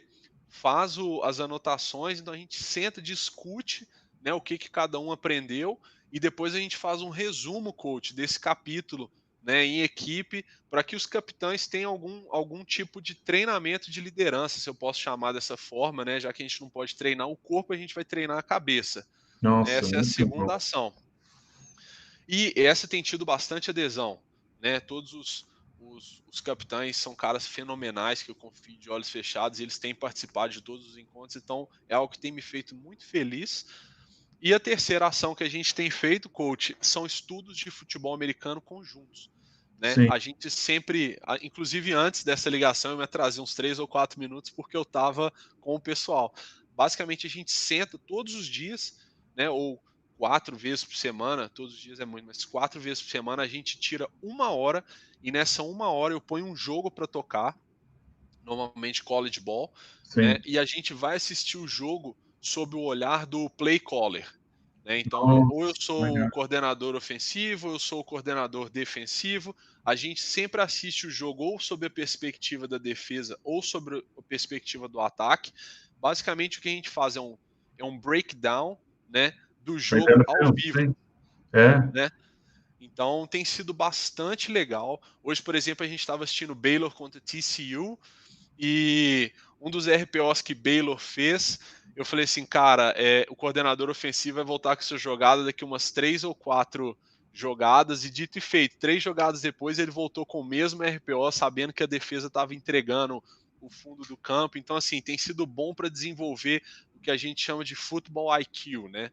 F: faz as anotações, então a gente senta, discute, né? O que cada um aprendeu e depois a gente faz um resumo, coach, desse capítulo, né? Em equipe, para que os capitães tenham algum tipo de treinamento de liderança, se eu posso chamar dessa forma, né? Já que a gente não pode treinar o corpo, a gente vai treinar a cabeça.
A: Nossa,
F: Essa é a
A: muito
F: segunda
A: bom.
F: ação. E essa tem tido bastante adesão, né? Todos os capitães são caras fenomenais que eu confio de olhos fechados e eles têm participado de todos os encontros, então é algo que tem me feito muito feliz. E a terceira ação que a gente tem feito, coach, são estudos de futebol americano conjuntos. Né? A gente sempre, inclusive antes dessa ligação, eu me atrasei uns 3 ou 4 minutos porque eu estava com o pessoal. Basicamente, a gente senta todos os dias, né, ou 4 vezes por semana, todos os dias é muito, mas 4 vezes por semana a gente tira 1 hora e nessa 1 hora eu ponho um jogo para tocar, normalmente college ball, né, e a gente vai assistir o jogo sob o olhar do play caller. Né? Então, ou eu sou o coordenador ofensivo, ou eu sou o coordenador defensivo. A gente sempre assiste o jogo ou sob a perspectiva da defesa ou sobre a perspectiva do ataque. Basicamente, o que a gente faz é um breakdown, né, do jogo ao vivo. Né? Então, tem sido bastante legal. Hoje, por exemplo, a gente estava assistindo Baylor contra TCU e um dos RPOs que Baylor fez, eu falei assim, cara, o coordenador ofensivo vai voltar com essa jogada daqui umas 3 ou 4 jogadas, e dito e feito, 3 jogadas depois ele voltou com o mesmo RPO, sabendo que a defesa estava entregando o fundo do campo. Então, assim, tem sido bom para desenvolver o que a gente chama de futebol IQ, né?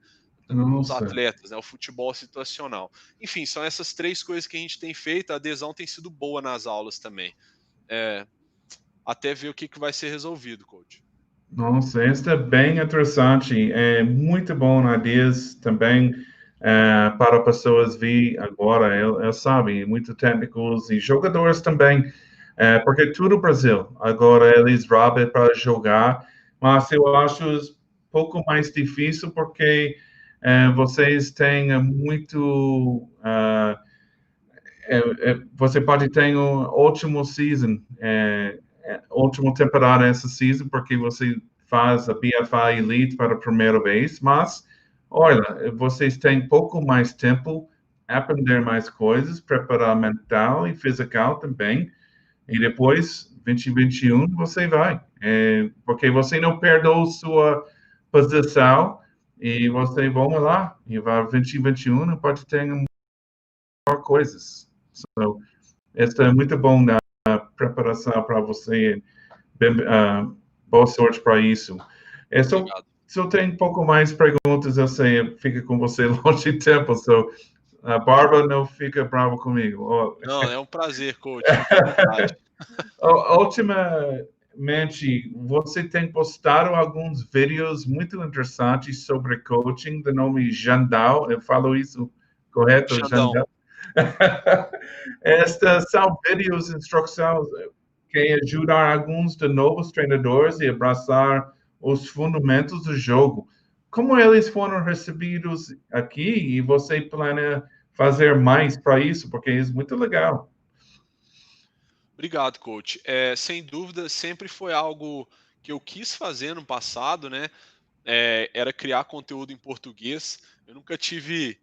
F: Nos atletas, né? O futebol situacional. Enfim, são essas 3 coisas que a gente tem feito, a adesão tem sido boa nas aulas também. Até ver o que vai ser resolvido, coach.
A: Nossa, isso é bem interessante. É muito bom ideias também para pessoas vir agora. Eu sabe, muito técnicos e jogadores também, porque tudo Brasil agora eles roubam para jogar, mas eu acho um pouco mais difícil porque vocês têm muito você pode ter um ótimo season, ótima temporada essa season, porque você faz a BFA Elite para a primeira vez, mas, olha, vocês têm pouco mais tempo, aprender mais coisas, preparar mental e físico também, e depois, 2021, você vai, porque você não perdeu sua posição, e você, vamos lá, e vai 2021, pode ter coisas. So, isso é muito bom na preparação para você. Boa sorte para isso. Se eu tenho um pouco mais perguntas, eu sei, fica com você longe de tempo. A Bárbara não fica brava comigo.
F: Não, é um prazer, coach. Fica à vontade.
A: Ultimamente, você tem postado alguns vídeos muito interessantes sobre coaching, do nome Jandal. Eu falo isso correto? Jandal. Estas são vídeos instruções que ajudam alguns de novos treinadores a abraçar os fundamentos do jogo. Como eles foram recebidos aqui e você planeja fazer mais para isso? Porque é muito legal.
F: Obrigado, coach. Sem dúvida, sempre foi algo que eu quis fazer no passado, né? Era criar conteúdo em português. Eu nunca tive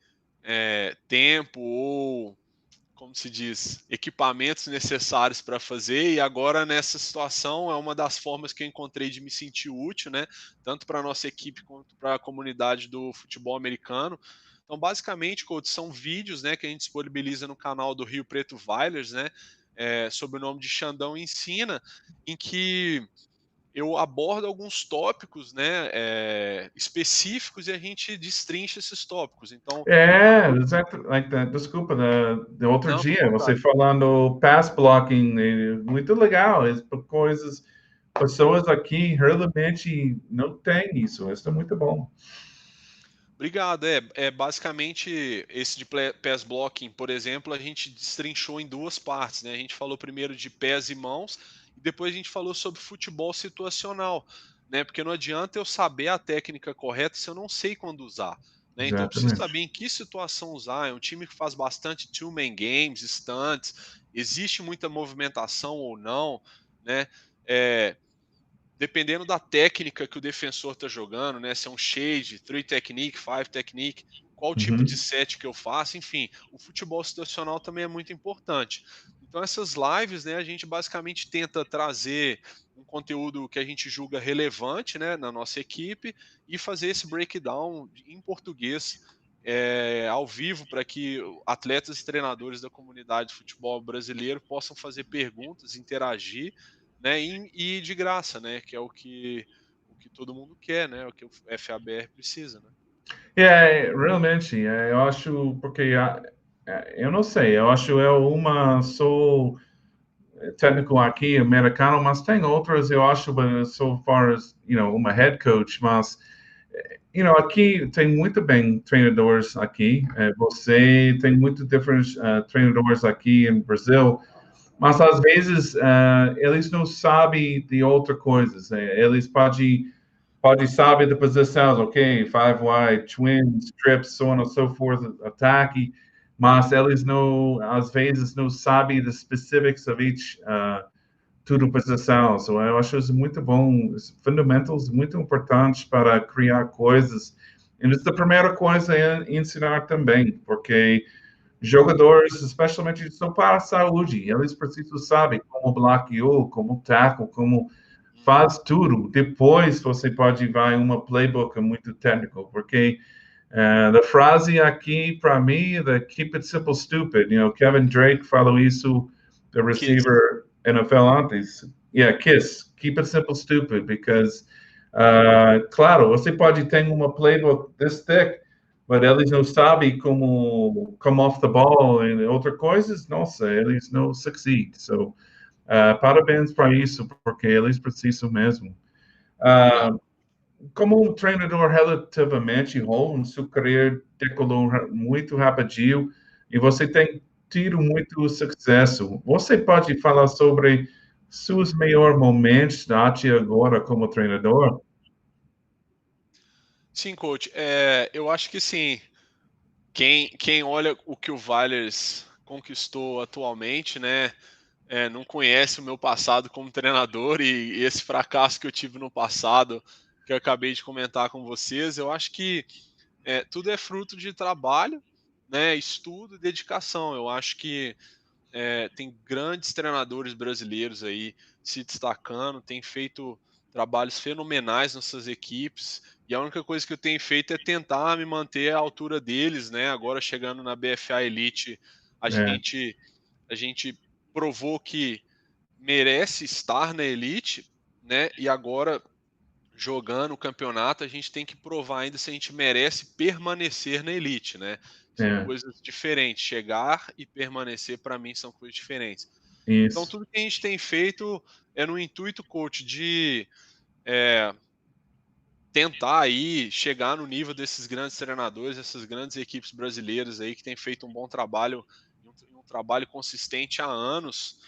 F: tempo ou, como se diz, equipamentos necessários para fazer, e agora nessa situação é uma das formas que eu encontrei de me sentir útil, né? Tanto para a nossa equipe quanto para a comunidade do futebol americano. Então, basicamente, coach, são vídeos, né, que a gente disponibiliza no canal do Rio Preto Vailers, né? Sob o nome de Xandão Ensina, em que eu abordo alguns tópicos, né, específicos, e a gente destrincha esses tópicos. Então,
A: desculpa, do outro dia, você falando pass blocking, muito legal, pessoas aqui realmente não têm isso é muito bom.
F: Obrigado. Basicamente esse de pass blocking, por exemplo, a gente destrinchou em duas partes, né? A gente falou primeiro de pés e mãos e depois a gente falou sobre futebol situacional, né? Porque não adianta eu saber a técnica correta se eu não sei quando usar, né? Então eu preciso
A: Exatamente.
F: saber em que situação usar. É um time que faz bastante two-man games, stunts, existe muita movimentação ou não, né? É, dependendo da técnica que o defensor está jogando, né? Se é um shade, three technique, five technique, qual tipo de
A: Uhum.
F: set que eu faço, enfim, o futebol situacional também é muito importante. Então essas lives, né, a gente basicamente tenta trazer um conteúdo que a gente julga relevante, né, na nossa equipe e fazer esse breakdown em português ao vivo para que atletas e treinadores da comunidade de futebol brasileiro possam fazer perguntas, interagir, né, e de graça, né, que é o que todo mundo quer, né, o que o FABR precisa, né.
A: Realmente, eu acho, porque eu não sei, eu acho sou técnico aqui, americano, mas tem outras, eu acho, so far as, uma head coach, mas, aqui tem muito bem treinadores aqui, você tem muito diferentes treinadores aqui em Brasil, mas às vezes eles não sabem de outras coisas, eles pode saber da posição, ok, five wide, twins, trips, so on and so forth, ataque, mas eles não, às vezes, não sabem the specifics of each tudo posição. So, eu acho isso muito bom, fundamentals muito importantes para criar coisas. E isso é a primeira coisa é ensinar também, porque jogadores, especialmente, são para a saúde, eles precisam saber como bloqueou, como tackle, como faz tudo. Depois você pode vai uma playbook muito técnico, porque a frase aqui para mim é keep it simple stupid. Kevin Drake falou isso, the
F: Kiss.
A: receiver NFL antes. Yeah, kiss. Keep it simple stupid, because claro, você pode ter uma playbook this thick, mas eles não sabem como come off the ball e outras coisas, nossa, eles não succeed. So, parabéns para isso, porque eles precisam mesmo.
F: Obrigado.
A: Como um treinador relativamente novo, sua carreira decolou muito rapidinho e você tem tido muito sucesso. Você pode falar sobre seus melhores momentos até agora como treinador?
F: Sim, coach, eu acho que sim, quem olha o que o Valles conquistou atualmente, né, não conhece o meu passado como treinador e esse fracasso que eu tive no passado, que eu acabei de comentar com vocês, eu acho que tudo é fruto de trabalho, né, estudo e dedicação. Eu acho que tem grandes treinadores brasileiros aí se destacando, tem feito trabalhos fenomenais nessas equipes, e a única coisa que eu tenho feito é tentar me manter à altura deles, né? Agora chegando na BFA Elite, a
A: É,
F: gente a gente provou que merece estar na elite, né? E agora jogando o campeonato, a gente tem que provar ainda se a gente merece permanecer na elite, né? São
A: é,
F: coisas diferentes. Chegar e permanecer, para mim, são coisas diferentes. Então,
A: isso.
F: tudo que a gente tem feito é no intuito, coach, de é, tentar aí chegar no nível desses grandes treinadores, essas grandes equipes brasileiras aí que têm feito um bom trabalho, um trabalho consistente há anos.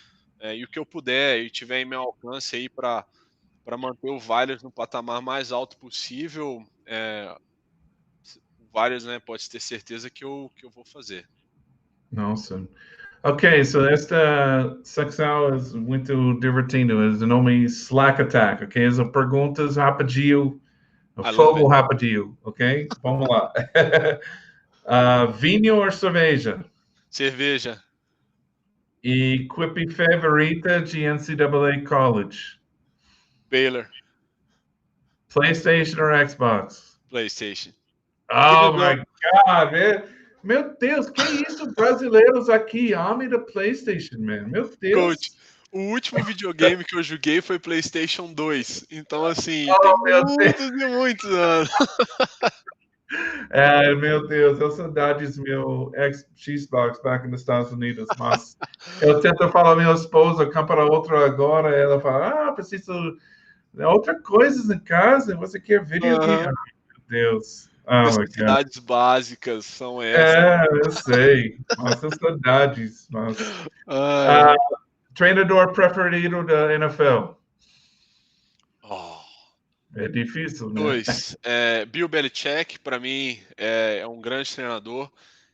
F: E o que eu puder e tiver em meu alcance aí para manter o Valles no patamar mais alto possível, o Valles, né, pode ter certeza que eu vou fazer.
A: Nossa. Ok, so esta secção é muito divertido. É o nome Slack Attack, ok? As perguntas rapidinho,
F: I love
A: fogo
F: it.
A: rapidinho, ok? Vamos lá. Vinho ou cerveja?
F: Cerveja,
A: Equipe favorita de NCAA College?
F: Baylor,
A: PlayStation or Xbox?
F: PlayStation.
A: Oh
F: Even
A: my
F: though,
A: God, man. Meu Deus, que isso, brasileiros aqui, homem da PlayStation, man. Meu
F: coach,
A: Deus.
F: o último videogame que eu joguei foi PlayStation 2. Então, assim, tem
A: Oh, meu Deus.
F: muitos e muitos anos.
A: Ai, meu Deus, eu saudades meu Xbox back nos Estados Unidos, mas eu tento falar à minha esposa, comprar outra agora, ela fala, preciso de outra coisa em casa, você quer videogame?
F: Aham.
A: Ai, meu Deus. Oh my God.
F: Necessidades básicas são essas.
A: É, eu sei. Nossa, saudades. Nossa.
F: Ai,
A: Treinador preferido da NFL?
F: oh.
A: É difícil, né?
F: Dois, Bill Belichick, para mim, é um grande treinador.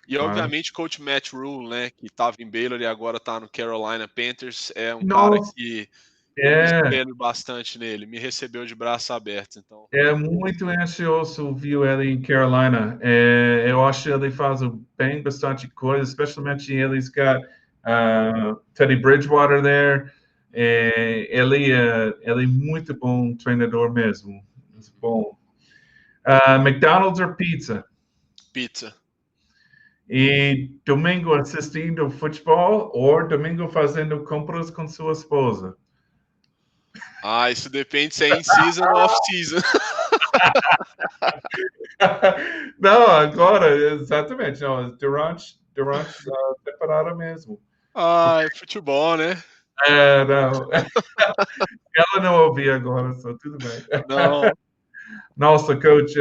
F: E,
A: Claro.
F: obviamente, coach Matt Rule, né, que estava em Baylor e agora está no Carolina Panthers, é um cara
A: Nossa,
F: que eu me
A: é,
F: espelho bastante nele. Me recebeu de braços abertos, então.
A: é muito ansioso viu ele em Carolina. Eu acho que ele faz bem bastante coisa, especialmente eles got Teddy Bridgewater there. Ele é muito bom treinador mesmo. Muito bom. McDonald's ou pizza?
F: Pizza.
A: E domingo assistindo futebol ou domingo fazendo compras com sua esposa?
F: Ah, isso depende se é in season ou off season.
A: Não, agora, exatamente. Não, durante a temporada mesmo.
F: Ah, é futebol, né?
A: Não. Ela não ouvia agora, só tudo bem.
F: Não.
A: Nossa, coach,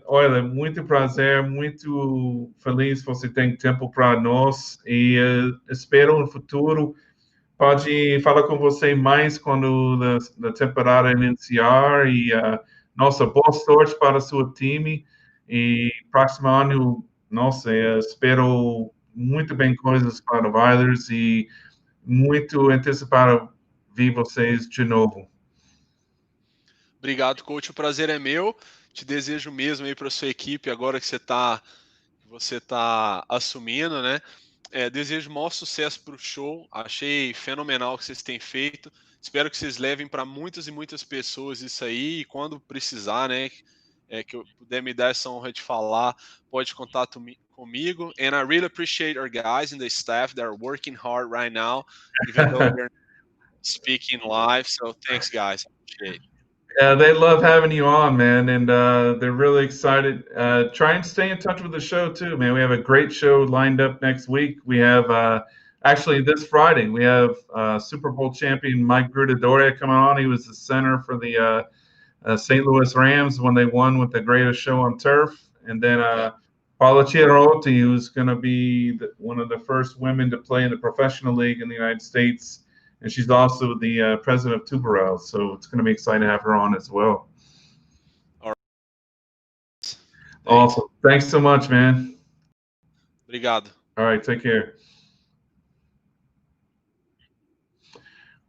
A: olha, muito prazer, muito feliz que você tem tempo para nós e espero no futuro pode falar com você mais quando a temporada iniciar e nossa, boa sorte para o seu time e próximo ano, nossa, espero muito bem coisas para o Oilers e muito antecipado ver vocês de novo.
F: Obrigado, coach. O prazer é meu. Te desejo mesmo aí para sua equipe agora que você tá assumindo, né? Desejo o maior sucesso para o show. Achei fenomenal o que vocês têm feito. Espero que vocês levem para muitas e muitas pessoas isso aí. E quando precisar, né? Que eu puder me dar essa honra de falar, pode contar comigo. And I really appreciate our guys and the staff that are working hard right now, even though they're speaking live. So thanks, guys. I appreciate it.
A: Yeah, they love having you on, man, and they're really excited. Try and stay in touch with the show too, man. We have a great show lined up next week. We have actually this Friday we have Super Bowl champion Mike Grudadoria coming on. He was the center for the St. Louis Rams when they won with the greatest show on turf, and then Paula Chiarotti, who's going to be one of the first women to play in the professional league in the United States. And she's also the president of Tuberel, so it's going to be exciting to have her on as well.
F: All right.
A: Awesome. Thanks so much, man.
F: Obrigado.
A: All right, take care.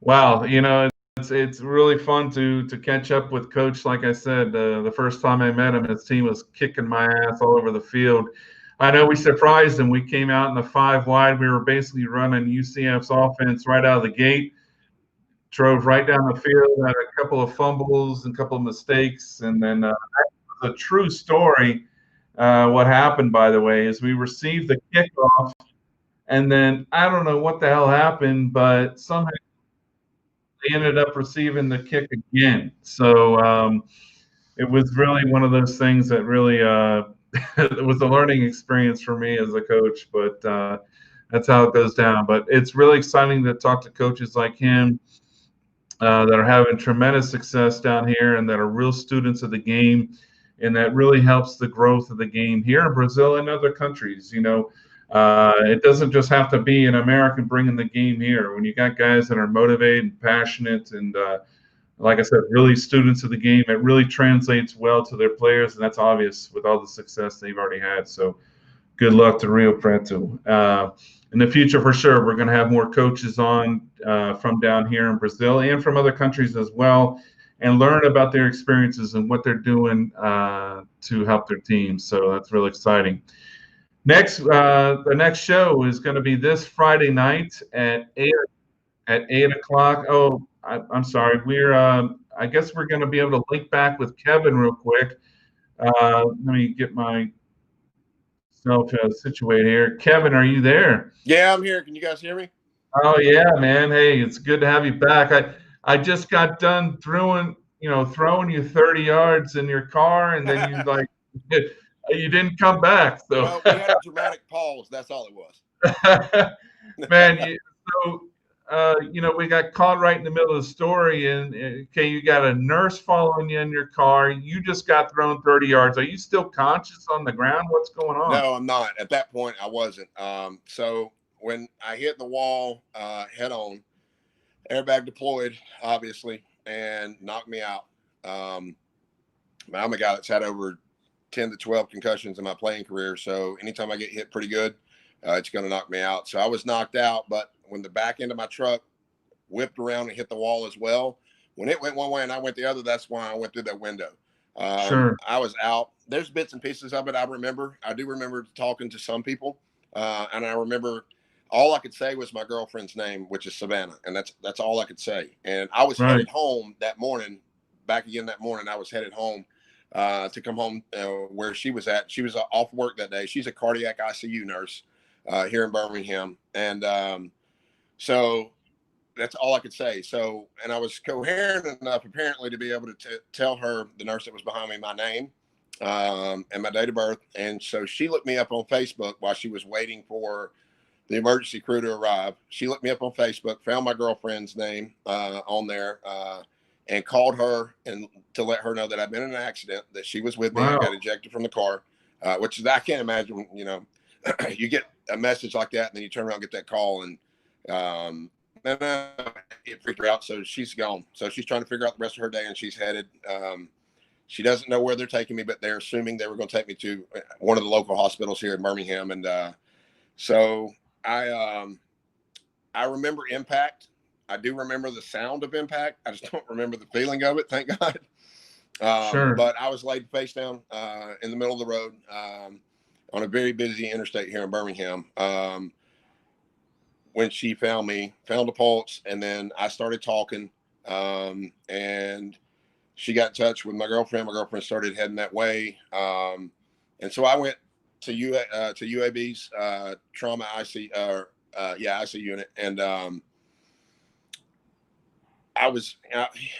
A: Wow, it's really fun to catch up with Coach. Like I said, the first time I met him, his team was kicking my ass all over the field. I know we surprised him. We came out in the 5 wide. We were basically running UCF's offense right out of the gate. Drove right down the field, had a couple of fumbles and a couple of mistakes. And then that was a true story. What happened, by the way, is we received the kickoff. And then I don't know what the hell happened, but somehow they ended up receiving the kick again. So it was really one of those things that really it was a learning experience for me as a coach, but that's how it goes down. But it's really exciting to talk to coaches like him that are having tremendous success down here and that are real students of the game, and that really helps the growth of the game here in Brazil and other countries. It doesn't just have to be an American bringing the game here. When you got guys that are motivated and passionate and like I said, really students of the game, it really translates well to their players, and that's obvious with all the success they've already had. So good luck to Rio Preto. In the future, for sure, we're going to have more coaches on from down here in Brazil and from other countries as well, and learn about their experiences and what they're doing to help their teams. So that's really exciting. The next show is going to be this Friday night at 8 o'clock. Oh, I'm sorry. I guess we're going to be able to link back with Kevin real quick. Let me get myself situated here. Kevin, are you there?
D: Yeah, I'm here. Can you guys hear me?
A: Oh yeah, man. Hey, it's good to have you back. I just got done throwing you 30 yards in your car, and then you didn't come back. So
D: Well, we had a dramatic pause. That's all it was.
A: man, we got caught right in the middle of the story, and okay, you got a nurse following you in your car. You just got thrown 30 yards. Are you still conscious on the ground? What's going on?
D: No, I'm not. At that point, I wasn't. So when I hit the wall head on, airbag deployed, obviously, and knocked me out. I'm a guy that's had over 10 to 12 concussions in my playing career. So anytime I get hit pretty good, it's going to knock me out. So I was knocked out. But when the back end of my truck whipped around and hit the wall as well, when it went one way and I went the other, that's why I went through that window.
A: Sure.
D: I was out. There's bits and pieces of it I remember. I do remember talking to some people. And I remember all I could say was my girlfriend's name, which is Savannah. And that's all I could say. And I was headed home that morning. Back again that morning, I was headed home to come home where she was at. She was off work that day. She's a cardiac ICU nurse here in Birmingham. And so that's all I could say. So, and I was coherent enough apparently to be able to tell her, the nurse that was behind me, my name and my date of birth. And so she looked me up on Facebook while she was waiting for the emergency crew to arrive. She looked me up on Facebook, found my girlfriend's name on there, and called her and to let her know that I'd been in an accident, that she was with me. I got ejected from the car, which is, I can't imagine, you get a message like that and then you turn around and get that call, and it freaked her out. So she's gone. So she's trying to figure out the rest of her day, and she's headed. She doesn't know where they're taking me, but they're assuming they were going to take me to one of the local hospitals here in Birmingham. And so I remember impact. I do remember the sound of impact. I just don't remember the feeling of it. Thank God.
A: Sure.
D: But I was laid face down in the middle of the road on a very busy interstate here in Birmingham. When she found me, found a pulse, and then I started talking, and she got in touch with my girlfriend. My girlfriend started heading that way. And so I went to UAB's trauma IC unit. And I was,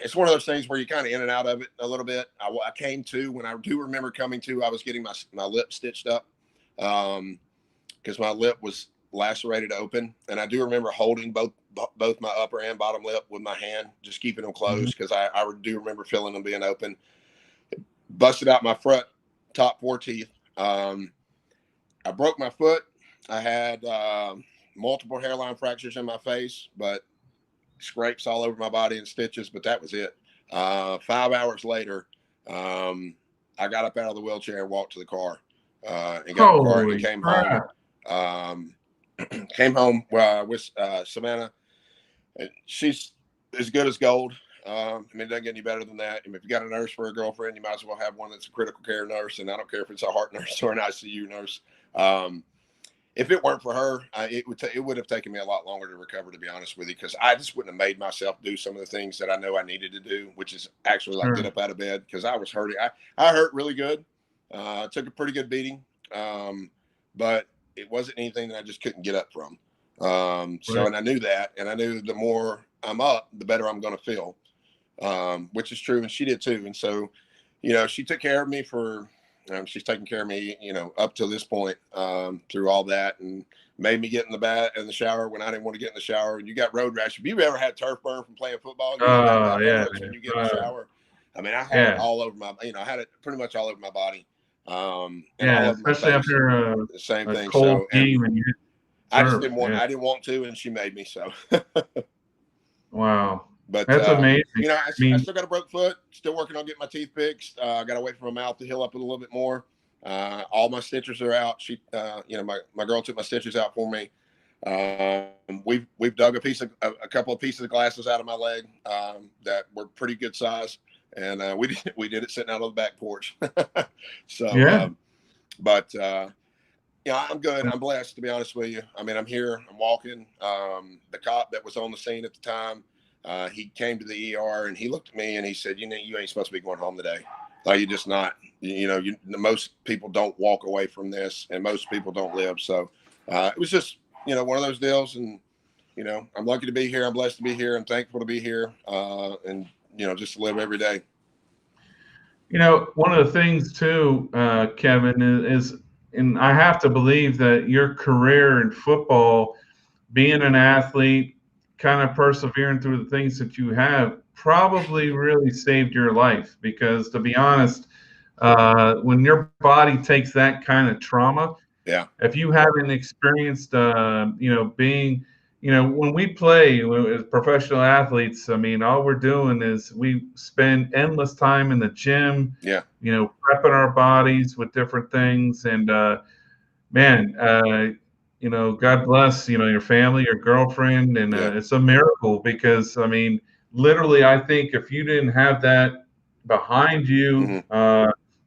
D: it's one of those things where you kind of in and out of it a little bit. I came to, when I do remember coming to, I was getting my lip stitched up because my lip was lacerated open. And I do remember holding both my upper and bottom lip with my hand, just keeping them closed, because I do remember feeling them being open. Busted out my front top 4 teeth. I broke my foot. I had multiple hairline fractures in my face, but scrapes all over my body and stitches, but that was it. 5 hours later, I got up out of the wheelchair and walked to the car and got in the car and came home. Came home with Savannah. And she's as good as gold. I mean, it doesn't get any better than that. I mean, if you got a nurse for a girlfriend, you might as well have one that's a critical care nurse. And I don't care if it's a heart nurse or an ICU nurse. If it weren't for her, it would have taken me a lot longer to recover, to be honest with you, because I just wouldn't have made myself do some of the things that I know I needed to do, which is actually like get up out of bed, because I was hurting. I hurt really good. Took a pretty good beating, but it wasn't anything that I just couldn't get up from. So, and I knew that, and I knew the more I'm up, the better I'm going to feel, which is true. And she did too. And so, she took care of me for, she's taken care of me, up to this point, through all that, and made me get in the shower when I didn't want to get in the shower. And you got road rash. If you've ever had turf burn from playing football, when you get in the shower. I mean, I had it all over my, I had it pretty much all over my body. And
A: especially after
D: the same thing.
A: Cold game, and
D: I just didn't want. I didn't want to, and she made me so.
A: Wow,
D: but
A: that's amazing.
D: I still got a broke foot. Still working on getting my teeth fixed. I got to wait for my mouth to heal up a little bit more. All my stitches are out. She, my girl took my stitches out for me. We've dug a couple of pieces of glasses out of my leg that were pretty good size. And we did it sitting out on the back porch. So, I'm good. I'm blessed, to be honest with you. I mean, I'm here. I'm walking. The cop that was on the scene at the time, he came to the ER and he looked at me and he said, you ain't supposed to be going home today. Like, you're just not. Most people don't walk away from this, and most people don't live. So it was just, one of those deals. And, I'm lucky to be here. I'm blessed to be here. I'm thankful to be here. And just to live every day.
A: One of the things too, Kevin, is, and I have to believe that your career in football, being an athlete, kind of persevering through the things that you have probably really saved your life because, to be honest, when your body takes that kind of trauma,
D: Yeah.
A: if you haven't experienced, being, when we play as professional athletes, I mean, all we're doing is we spend endless time in the gym,
D: Yeah.
A: prepping our bodies with different things. And, man, God bless, your family, your girlfriend. And
D: Yeah.
A: it's a miracle because, I mean, literally, I think if you didn't have that behind you,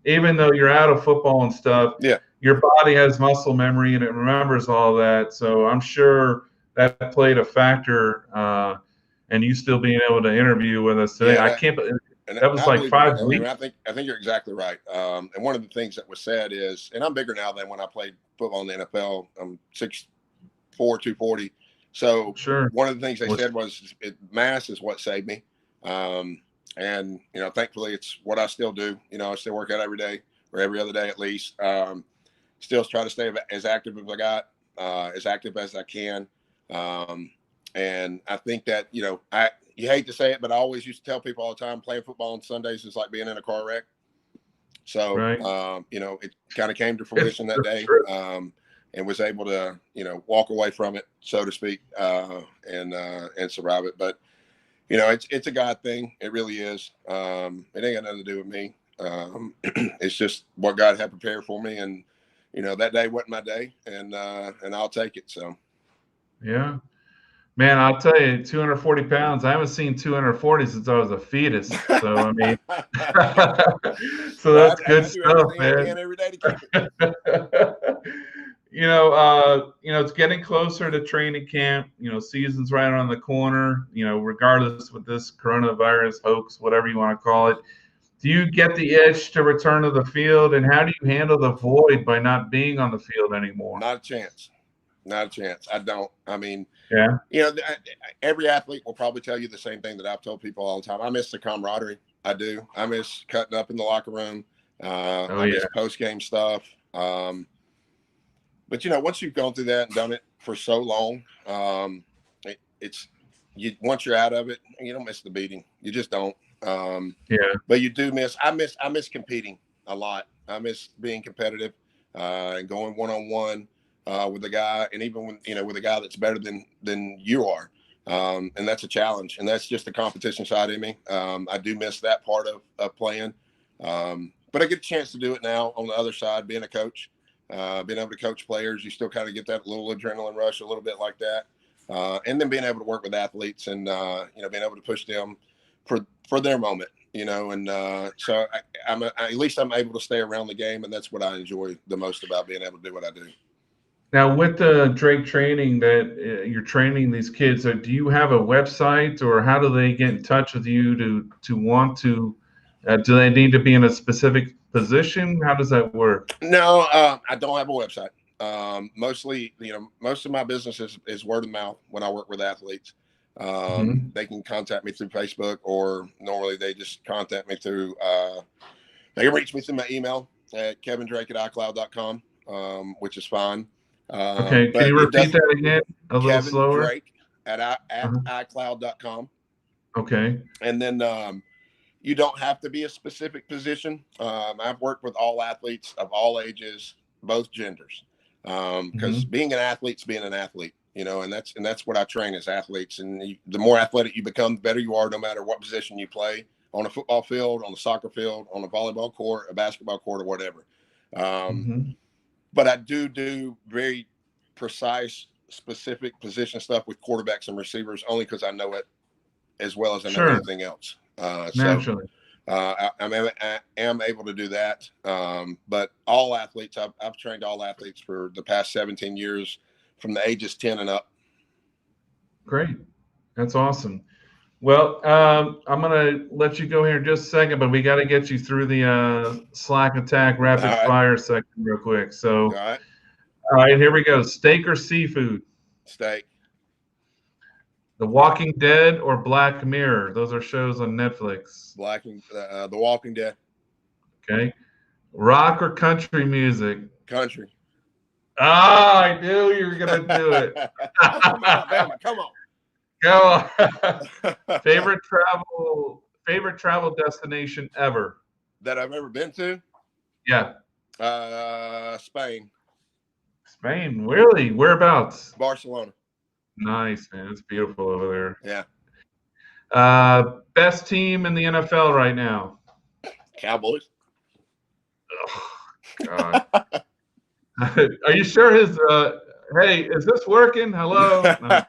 A: even though you're out of football and stuff,
D: Yeah.
A: your body has muscle memory and it remembers all that. So I'm sure that played a factor, and you still being able to interview with us today.
D: Yeah,
A: I can't.
D: And
A: That was
D: I
A: like
D: believe
A: 5
D: I
A: weeks.
D: think you're exactly right. And one of the things that was said is, and I'm bigger now than when I played football in the NFL. I'm 6'4", 240. So
A: Sure.
D: one of the things they said was mass is what saved me. And thankfully it's what I still do. I still work out every day or every other day at least. Still try to stay as active as I got, as active as I can. And I think that, you hate to say it, but I always used to tell people all the time, playing football on Sundays is like being in a car wreck. So,
A: Right.
D: It kind of came to fruition that day, and was able to, walk away from it, so to speak, and survive it. But, it's a God thing. It really is. It ain't got nothing to do with me. It's just what God had prepared for me. And, that day wasn't my day, and I'll take it. So.
A: Yeah. Man, I'll tell you, 240 pounds. I haven't seen 240 since I was a fetus. So, I mean, so that's good stuff, man.
D: I can every day to keep it.
A: It's getting closer to training camp. Season's right around the corner. Regardless with this coronavirus hoax, whatever you want to call it, do you get the itch to return to the field, and how do you handle the void by not being on the field anymore?
D: Not a chance. Not a chance. I don't. I mean,
A: yeah.
D: Every athlete will probably tell you the same thing that I've told people all the time. I miss the camaraderie. I do. I miss cutting up in the locker room. I miss post-game stuff. But once you've gone through that and done it for so long, once you're out of it, you don't miss the beating. You just don't. But you do miss. I miss competing a lot. I miss being competitive and going one-on-one with a guy, and even when with a guy that's better than you are. And that's a challenge, and that's just the competition side of me. I do miss that part of playing, but I get a chance to do it now on the other side, being a coach, being able to coach players. You still kind of get that little adrenaline rush, a little bit like that, and then being able to work with athletes and being able to push them for their moment, and so at least I'm able to stay around the game, and that's what I enjoy the most about being able to do what I do.
A: Now, with the Drake training that you're training these kids, do you have a website, or how do they get in touch with you to want to? Do they need to be in a specific position? How does that work?
D: No, I don't have a website. Mostly, most of my business is word of mouth when I work with athletes. They can contact me through Facebook, or normally they just contact me through. They can reach me through my email at kevindrake@icloud.com, which is fine.
A: Okay, can you repeat that again a little slower?
D: Kevin Drake at icloud.com.
A: Okay.
D: And then you don't have to be a specific position. I've worked with all athletes of all ages, both genders, because being an athlete's being an athlete, and that's what I train as athletes. And the more athletic you become, the better you are, no matter what position you play, on a football field, on a soccer field, on a volleyball court, a basketball court, or whatever. But I do very precise, specific position stuff with quarterbacks and receivers, only because I know it as well as I know anything else.
A: Naturally.
D: I am able to do that. But all athletes, I've trained all athletes for the past 17 years, from the ages 10 and up.
A: Great. That's awesome. Well, I'm going to let you go here in just a second, but we got to get you through the Slack Attack rapid fire section real quick. So, all right, here we go. Steak or seafood?
D: Steak.
A: The Walking Dead or Black Mirror? Those are shows on Netflix.
D: The Walking Dead.
A: Okay. Rock or country music?
D: Country.
A: Ah, I knew you were going to do it.
D: Come on, Alabama. Come on.
A: Go. Favorite travel destination ever?
D: That I've ever been to?
A: Yeah.
D: Spain.
A: Spain. Really? Whereabouts?
D: Barcelona.
A: Nice, man. It's beautiful over
D: Yeah.
A: there. Best team in the NFL right now?
D: Cowboys.
A: God. Are you sure his hey, is this working? Hello? No.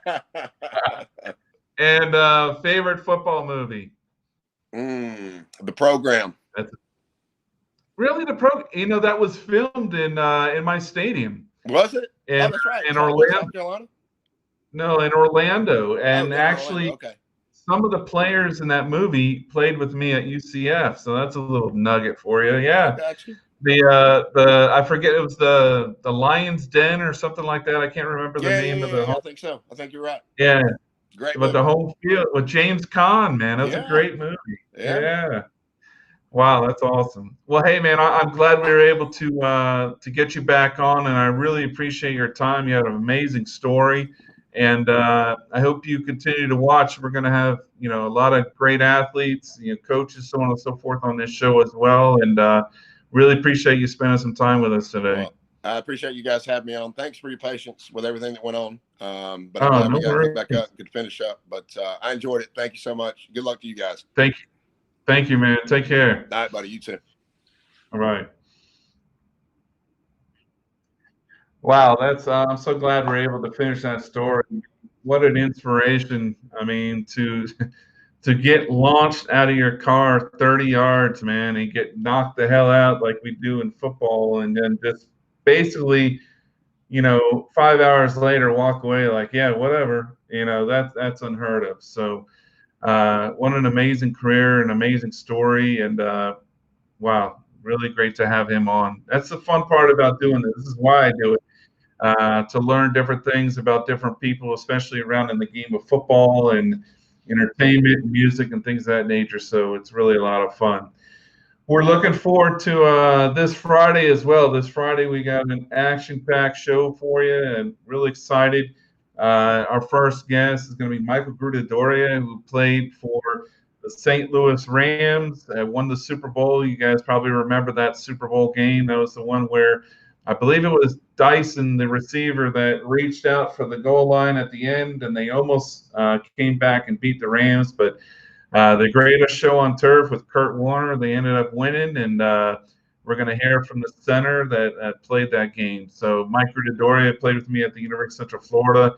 A: And favorite football movie?
D: The Program.
A: That's really that was filmed in my stadium.
D: Was it?
A: In,
D: that's right.
A: In
D: Orlando,
A: Orlando.
D: South Carolina?
A: No, in Orlando. And actually,
D: Orlando. Okay.
A: Some of the players in that movie played with me at UCF, so that's a little nugget for you. Yeah.
D: I got you.
A: The I forget, it was the Lion's Den or something like that. I can't remember the name of the.
D: I think so. I think you're right.
A: Yeah.
D: Great.
A: But
D: movie.
A: the home field with James Caan, man, that's a great movie. Yeah. Wow, that's awesome. Well, hey, man, I'm glad we were able to get you back on, and I really appreciate your time. You had an amazing story, and I hope you continue to watch. We're going to have a lot of great athletes, coaches, so on and so forth on this show as well, and really appreciate you spending some time with us today.
D: Well, I appreciate you guys having me on. Thanks for your patience with everything that went on. But I'm glad we got to hook back up and could finish up. But I enjoyed it. Thank you so much. Good luck to you guys.
A: Thank you, man. Take care.
D: All right, buddy. You too.
A: All right. Wow, I'm so glad we're able to finish that story. What an inspiration. I mean, to get launched out of your car 30 yards, man, and get knocked the hell out like we do in football, and then just basically, 5 hours later walk away like, yeah, whatever. That's unheard of. So what an amazing career, an amazing story, and wow, really great to have him on. That's the fun part about doing this. This is why I do it. To learn different things about different people, especially around in the game of football and entertainment and music and things of that nature. So it's really a lot of fun. We're looking forward to this Friday as well. This Friday we got an action-packed show for you, and really excited. Our first guest is going to be Michael Grudadoria, who played for the St. Louis Rams, won the Super Bowl. You guys probably remember that Super Bowl game. That was the one where I believe it was Dyson, the receiver, that reached out for the goal line at the end, and they almost came back and beat the Rams. But the greatest show on turf with Kurt Warner, they ended up winning, and we're going to hear from the center that played that game. So Mike Grudadoria played with me at the University of Central Florida,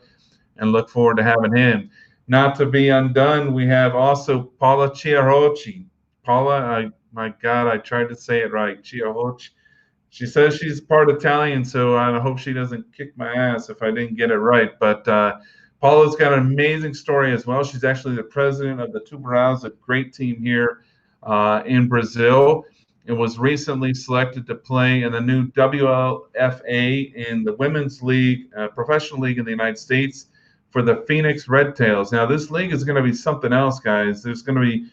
A: and look forward to having him. Not to be undone, we have also Paula Chiarocci. Paula, my God, I tried to say it right, Chiarocci. She says she's part Italian, so I hope she doesn't kick my ass if I didn't get it right. But Paula's got an amazing story as well. She's actually the president of the Tubarões, a great team here in Brazil, and was recently selected to play in the new WLFA in the Women's League, professional league in the United States for the Phoenix Red Tails. Now, this league is going to be something else, guys. There's going to be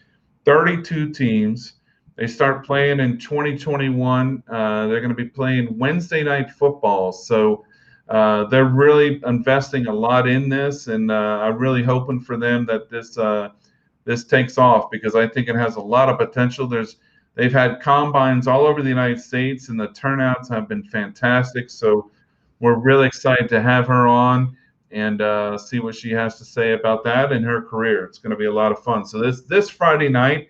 A: 32 teams. They start playing in 2021. They're going to be playing Wednesday night football. So they're really investing a lot in this, and I'm really hoping for them that this takes off, because I think it has a lot of potential. They've had combines all over the United States, and the turnouts have been fantastic. So we're really excited to have her on and see what she has to say about that and her career. It's going to be a lot of fun. So this Friday night,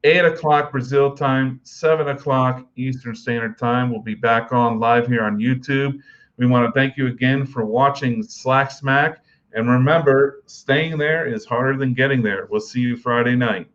A: 8 o'clock Brazil time, 7 o'clock Eastern Standard Time. We'll be back on live here on YouTube. We want to thank you again for watching Slack Smack. And remember, staying there is harder than getting there. We'll see you Friday night.